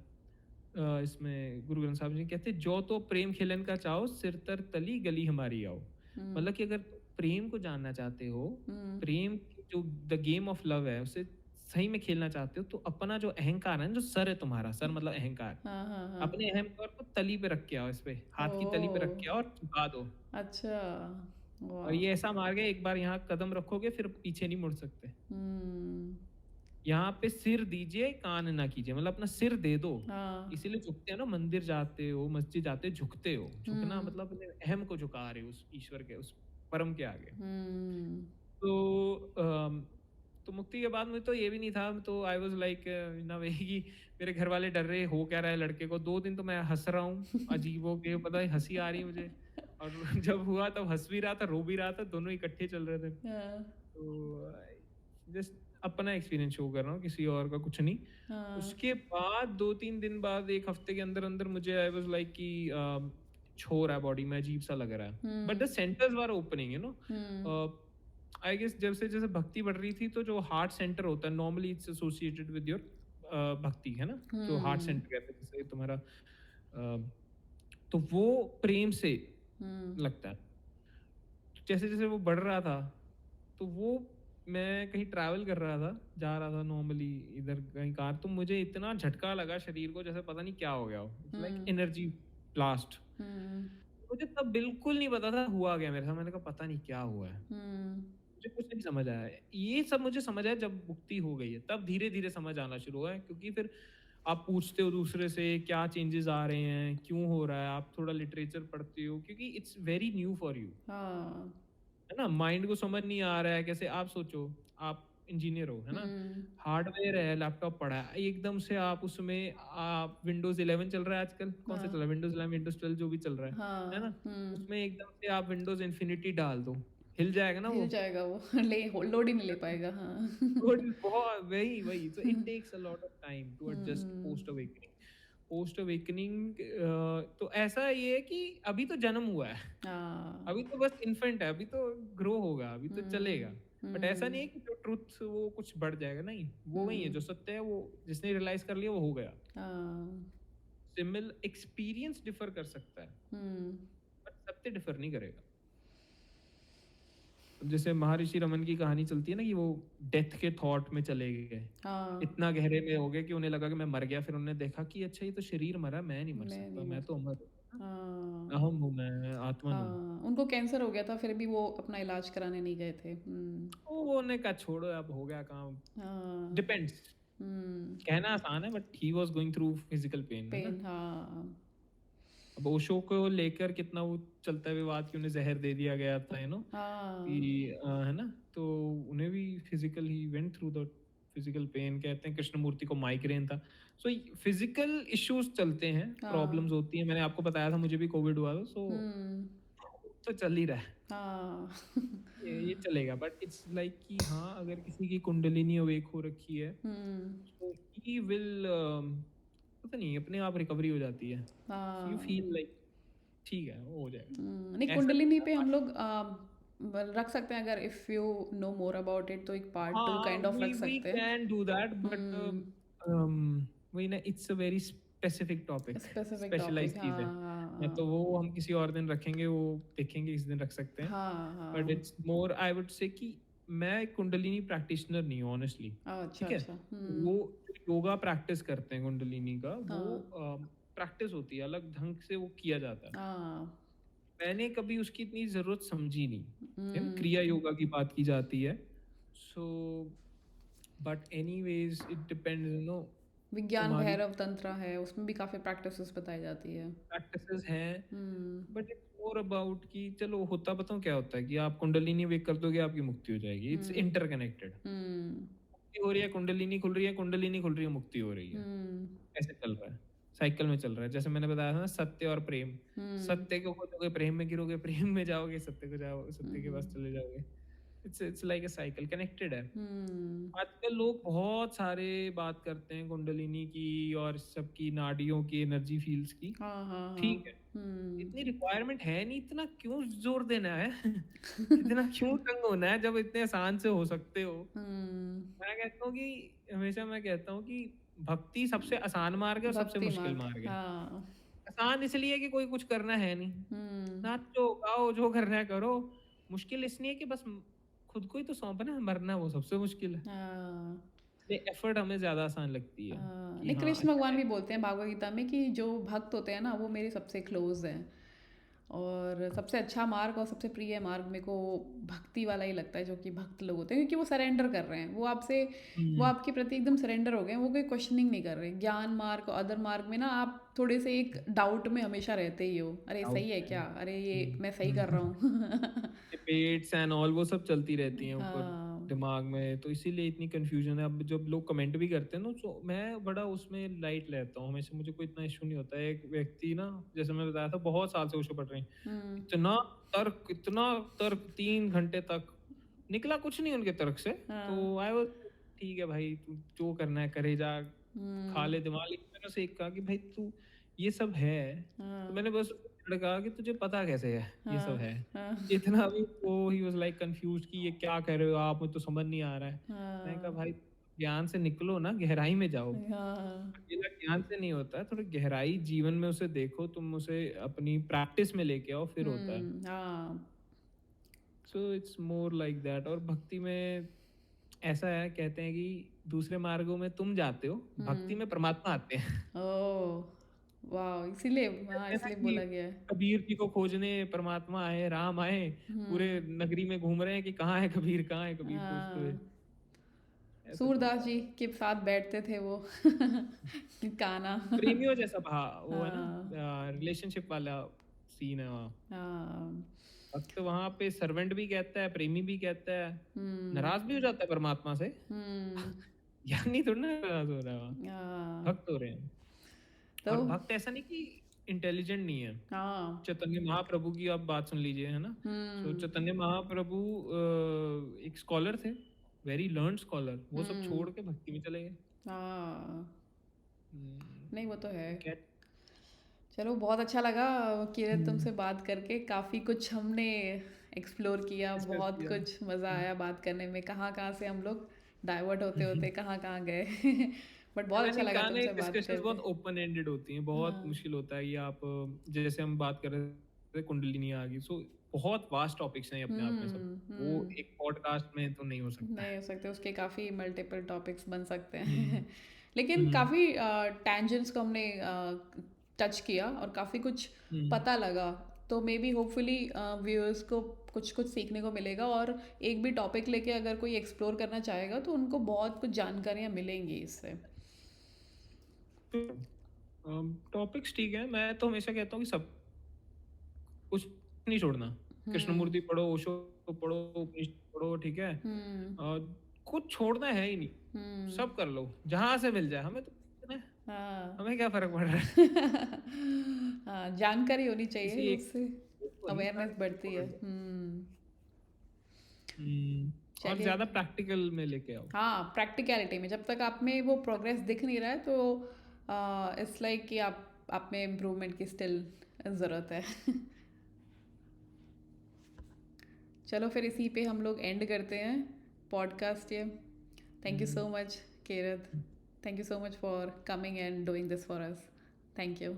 इसमें गुरु ग्रंथ साहब जी कहते हैं, जो तो प्रेम खिलन का चाहो, सिर तर तली गली हमारी आओ। हम्म मतलब कि अगर तुम प्रेम को जानना चाहते हो, हम्म प्रेम की जो द गेम ऑफ लव है उसे सही में खेलना चाहते हो, तो अपना जो अहंकार है ना, जो सर है तुम्हारा, सर मतलब अहंकार, हाँ हाँ हाँ अपने अहंकार को तली पे रख के आओ, इस पे हाथ की तली पे रख ओ के आओ और झुका दो। अच्छा और वाह ये ऐसा मार्ग है, एक बार यहाँ कदम रखोगे फिर पीछे नहीं मुड़ सकते। हम्म यहाँ पे सिर दीजिए, कान ना कीजिए, मतलब अपना सिर दे दो। हाँ इसीलिए झुकते हैं ना, मंदिर जाते हो, मस्जिद जाते हो, झुकते हो। झुकना हम्म मतलब अपने अहम को झुका रहे हो उस ईश्वर के, उस परम के आगे। हम्म तो तो मुक्ति के बाद मुझे तो ये भी नहीं था, तो आई वाज लाइक ना वही कि मेरे घर वाले डर रहे, हो क्या रहा है लड़के को। 2 दिन तो मैं हंस रहा हूँ, अजीब हो के, पता है हंसी आ रही है मुझे। और जब हुआ तब हंस भी रहा था, रो भी रहा था, दोनों इकट्ठे चल रहे थे। हाँ तो जस्ट अपना एक्सपीरियंस शो कर रहा हूँ, किसी और का कुछ नहीं। हाँ उसके बाद 2-3 दिन बाद, एक हफ्ते के अंदर अंदर मुझे आई वाज लाइक कि छो रहा है बॉडी में, अजीब सा लग रहा है, but the hmm centres were opening, hmm I guess जैसे जैसे भक्ति बढ़ रही थी, तो जो हार्ट सेंटर होता है normally it's associated with your भक्ति, है ना, जो हार्ट हम्म सेंटर कहते हैं जैसे तुम्हारा, तो वो प्रेम से हम्म लगता है। तो जैसे जैसे वो बढ़ रहा था, तो वो मैं कहीं ट्रैवल कर रहा था, जा रहा था नॉर्मली इधर कहीं कार, तो मुझे इतना झटका लगा शरीर को, जैसे पता नहीं क्या हो गया हो, it's like hmm energy blast. Hmm मुझे तब बिल्कुल नहीं पता था हुआ क्या मेरे साथ, मैंने कहा पता नहीं क्या हुआ है, हम्म मुझे कुछ नहीं समझ आया। ये सब मुझे समझ आया जब मुक्ति हो गई है, तब धीरे धीरे समझ आना शुरू हुआ है, क्योंकि फिर आप पूछते हो दूसरे से क्या चेंजेस आ रहे हैं, क्यों हो रहा है, आप थोड़ा लिटरेचर पढ़ते हो, क्योंकि it's very new for you, हाँ है ना, माइंड को समझ नहीं आ रहा है कैसे। आप सोचो, आप इंजीनियर हो, है ना, हम्म हार्डवेयर है, लैपटॉप पड़ा है, एकदम से आप उसमें, आप विंडोज 11 चल रहा है आजकल, कौन सा चल हाँ रहा है, विंडोज 11, विंडोज 12 जो भी चल रहा है ना, हाँ उसमें एकदम से आप विंडोज इन्फिनिटी डाल दो, हिल जाएगा ना हिल वो। जाएगा वो लोड ही नहीं ले पाएगा हाँ बहुत वही वही, so it takes a lot of time to adjust hmm post awakening। Post awakening तो ऐसा ये है कि अभी तो जन्म हुआ है, हाँ अभी तो बस इन्फेंट है, अभी तो ग्रो होगा, अभी तो हम्म चलेगा। बट ऐसा हम्म नहीं है कि जो ट्रुथ वो कुछ बढ़ जाएगा, नहीं, वो वही है, हम्म जो सत्य है वो जिसने रियलाइज कर लिया वो हो गया। हाँ सिमिल एक्सपीरियंस डिफर कर सकता है, हम्म बट सत्य डिफर नहीं करेगा। अब जैसे महर्षि रमन की कहानी चलती है ना, कि वो डेथ के थॉट में चले गए, हाँ इतना गहरे में हो गए कि उन्हें लगा कि मैं मर गया, फिर उन्होंने देखा कि अच्छा ये तो शरीर मरा, मैं नहीं मर मैं सकता, नहीं मैं मर तो अमर हूँ, हाँ अहम हूँ, मैं आत्मन हूँ। हाँ उनको कैंसर हो गया था फिर भी वो अपना इलाज कराने नहीं गए थे वो उन्हें कहा छोड़ो, अब हो गया काम। हाँ डिपेंड्स, हम्म कहना आसान है, but he was going through physical pain, है ना। पेन हाँ अब ओशो को लेकर कितना वो चलता है विवाद कि उन्हें जहर दे दिया गया था, कि हाँ है ना, तो उन्हें भी physical he went through the physical pain. कहते हैं कृष्णमूर्ति को माइग्रेन था। सो फिजिकल इश्यूज चलते हैं, प्रॉब्लम्स हाँ होती हैं, मैंने आपको बताया था मुझे भी कोविड हुआ था। सो हम्म तो चल ही रहा है, हाँ ये चलेगा, बट इट्स लाइक कि हाँ, अगर किसी की कुंडलिनी अवेक हो रखी है, हम्म तो ही विल, पता नहीं, अपने आप रिकवरी हो जाती है, यू हाँ फील लाइक ठीक है, वो हो नहीं जाएगा, ऐसा कुंडलिनी नहीं पे है। हम लोग रख सकते हैं अगर if you know more about it तो एक पार्ट टू हाँ, काइंड ऑफ रख we सकते हैं can do that, but हम्म वही ना, it's a very specific topic, specific specialize topic, चीज़ है, हाँ या तो वो हम किसी और दिन रखेंगे, वो देखेंगे इस दिन रख सकते हैं। हाँ बट हाँ। It's more, I would say कि मैं एक कुंडलिनी प्रैक्टिशनर नहीं हूँ ऑनेस्टली। अच्छा ठीक है, अच्छा। वो जो योगा प्रैक्टिस करते हैं कुंडलिनी का, वो हाँ प्रैक्टिस होती है, अलग ढंग से वो किया जाता है। हाँ। मैंने कभी उसकी इतनी ज़रूरत समझी नहीं। है ना, हम्म, क्रिया योगा की बात की जाती है। So but anyways it depends, विज्ञान तुम्हारी भैरव तंत्र है, उसमें भी काफ़ी प्रैक्टिसेस बताई जाती है। प्रैक्टिसेस हैं। हम्म बट इट्स मोर अबाउट कि चलो, होता बताऊँ क्या होता है कि आप कुंडलिनी वेक कर दोगे, आपकी मुक्ति हो जाएगी। It's hmm interconnected. हम्म मुक्ति हो रही है, कुंडलिनी खुल रही है, कुंडलिनी खुल रही है, मुक्ति हो रही है। हम्म ऐसे चल रहा है, साइकिल में चल रहा है। जैसे मैंने बताया था ना, सत्य और प्रेम। हम्म सत्य को खोजोगे, प्रेम में गिरोगे, प्रेम में जाओगे, सत्य को जाओ, सत्य के पास हम्म चले जाओगे। It's like a cycle, connected है। हम्म। आजकल लोग बहुत सारे बात करते हैं कुंडलिनी की और सबकी नाड़ियों की, एनर्जी फील्ड्स की। हाँ हाँ हाँ। ठीक है, हम्म इतनी रिक्वायरमेंट है नहीं, इतना क्यों जोर देना है? इतना क्यों तंग होना है जब इतने आसान से हो सकते हो? हम्म। मैं कहता हूँ कि हमेशा मैं कहता हूँ कि भक्ति सबसे आसान मार्ग है और सबसे भक्ति मुश्किल मार्ग, मार्ग है। हाँ। आसान इसलिए कि कोई कुछ करना है नहीं, हम्म। नाचो गाओ जो करना है करो। मुश्किल इसलिए कि बस खुद को ही तो सौंपना है, मरना वो सबसे मुश्किल है। हाँ इसलिए एफर्ट हमें ज्यादा आसान लगती है कि नहीं, हाँ कृष्ण अच्छा भगवान है। भी बोलते हैं भागवत गीता में कि जो भक्त होते हैं ना वो मेरे सबसे क्लोज हैं। और सबसे अच्छा मार्ग और सबसे प्रिय मार्ग मेरे को भक्ति वाला ही लगता है, जो कि भक्त लोग होते हैं, क्योंकि वो सरेंडर कर रहे हैं, वो आपसे, वो हम्म, आपके प्रति एकदम सरेंडर हो गए हैं, वो कोई क्वेश्चनिंग नहीं कर रहे। ज्ञान मार्ग और अदर मार्ग में ना आप थोड़े से एक डाउट में हमेशा रहते ही हो, अरे डाउट सही है में। क्या, अरे ये हम्म, मैं सही कर रहा हूँ। डिबेट्स एंड ऑल वो सब चलती रहती हैं ऊपर हाँ। दिमाग में, तो इसीलिए इतनी कंफ्यूजन है। अब जब लोग कमेंट भी करते हैं ना, तो मैं बड़ा उसमें लाइट लेता हूँ हमेशा, मुझे कोई इतना इशू नहीं होता है। एक व्यक्ति ना, जैसे मैं बताया था, बहुत साल से उसे पढ़ रहे हैं, हम्म इतना तर्क 3 घंटे तक, निकला कुछ नहीं उनके तर्क से। हाँ। तो आई वाज, ठीक है भाई, तू जो करना है करे जा, खा हम्म ले दिमाग। लेकिन मैंने उसे एक कहा कि भाई तू, ये सब है, तो हाँ मैंने बस कहा कि तुझे पता कैसे है ये सब हाँ है? हाँ इतना भी वो, ही वाज लाइक कंफ्यूज्ड कि ये क्या कह रहे हो आप, मुझे तो समझ नहीं आ रहा है। मैंने कहा हाँ भाई, ज्ञान से निकलो ना, गहराई में जाओ। हाँ। अकेला ज्ञान से नहीं होता है, थोड़ी गहराई जीवन में उसे देखो, तुम उसे अपनी प्रैक्टिस में लेके आओ, फिर होता है। हाँ। So it's more like that. और भक्ति में ऐसा है, कहते हैं कि दूसरे मार्गों में तुम जाते हो, भक्ति हम्म। में परमात्मा आते हैं। ओह वाह, इसीलिए, हाँ कहते हैं ना इसलिए कि बोला गया है। कबीर जी को खोजने परमात्मा आए, राम आए, पूरे हम्म। नगरी में घूम रहे हैं कि कहाँ है कबीर, कहाँ है कबीर, खोजते हुए। हाँ, ऐसा सूरदास चलता है। जी के साथ बैठते थे वो। काना। प्रेमियों जैसा भाव वो है ना, हाँ रिलेशनशिप वाला सीन है वहाँ। हाँ। भक्त वहाँ पे सर्वेंट भी कहता है, प्रेमी भी कहता है, हम्म नाराज भी हो जाता है परमात्मा से। हम्म। ज्ञानी थोड़ा ना नाराज हो रहा है वहाँ, हाँ भक्त हो रहे हैं। तो और भक्त ऐसा नहीं कि इंटेलिजेंट नहीं है। हाँ। चैतन्य महाप्रभु की आप बात सुन लीजिए, है ना। सो हम्म चैतन्य महाप्रभु एक स्कॉलर थे, वेरी लर्न्ड स्कॉलर, वो सब हम्म। छोड़ के भक्ति में चले गए। हाँ नहीं, वो तो है। गेट चलो बहुत अच्छा लगा किरत तुमसे डिस्कस बात करके, काफ़ी कुछ हमने एक्सप्लोर किया, बहुत किया। कुछ मज़ा आया बात करने में, कहाँ कहाँ से हम लोग डाइवर्ट होते होते कहाँ कहाँ गए। बट बहुत अच्छा मैंने लगा कहा ना, तुमसे बात डिस्कशंस करके। बहुत ओपन एंडेड होती हैं, बहुत हाँ मुश्किल होता है कि आप जैसे हम बात कर रहे थे कुंडलिनी आ गई। सो बहुत वास्ट टॉपिक्स हैं अपने आप में सब, वो हम्म। एक पॉडकास्ट में तो नहीं हो सकता नहीं है। हो सकते, उसके काफ़ी मल्टीपल टॉपिक्स बन सकते हम्म, हैं। लेकिन हम्म, काफ़ी टेंजेंट्स को हमने टच किया और काफ़ी कुछ हम्म। पता लगा। तो मे बी होपफुली व्यूअर्स को कुछ कुछ सीखने को मिलेगा, और एक भी टॉपिक लेके अगर कोई एक्सप्लोर करना चाहेगा तो उनको बहुत कुछ जानकारियाँ मिलेंगी इससे। टॉपिक्स ठीक है, मैं तो हमेशा कहता हूँ कि सब कुछ नहीं छोड़ना। हम्म कृष्णमूर्ति पढ़ो, ओशो पढ़ो, उपनिषद पढ़ो, ठीक है। हम्म कुछ छोड़ना है ही नहीं, हम्म। सब कर लो जहां से मिल जाए, हमें तो इतना है, हाँ। हमें क्या फर्क पड़ रहा है। हाँ, जानकारी होनी चाहिए, किसी एक उससे को नहीं, अवेयरनेस सारे बढ़ती है। पकड़ लो। और चलिए। ज्यादा प्रैक्टिकल में लेके आओ। हाँ, प्रैक्टिकलिटी में जब तक आप में वो प्रोग्रेस दिख नहीं रहा है तो इट्स लाइक कि आप में इम्प्रूवमेंट की स्टिल ज़रूरत है। चलो फिर इसी पे हम लोग एंड करते हैं पॉडकास्ट ये। Thank you hmm, so much Kirat, thank you so much for coming and doing this for us. Thank you.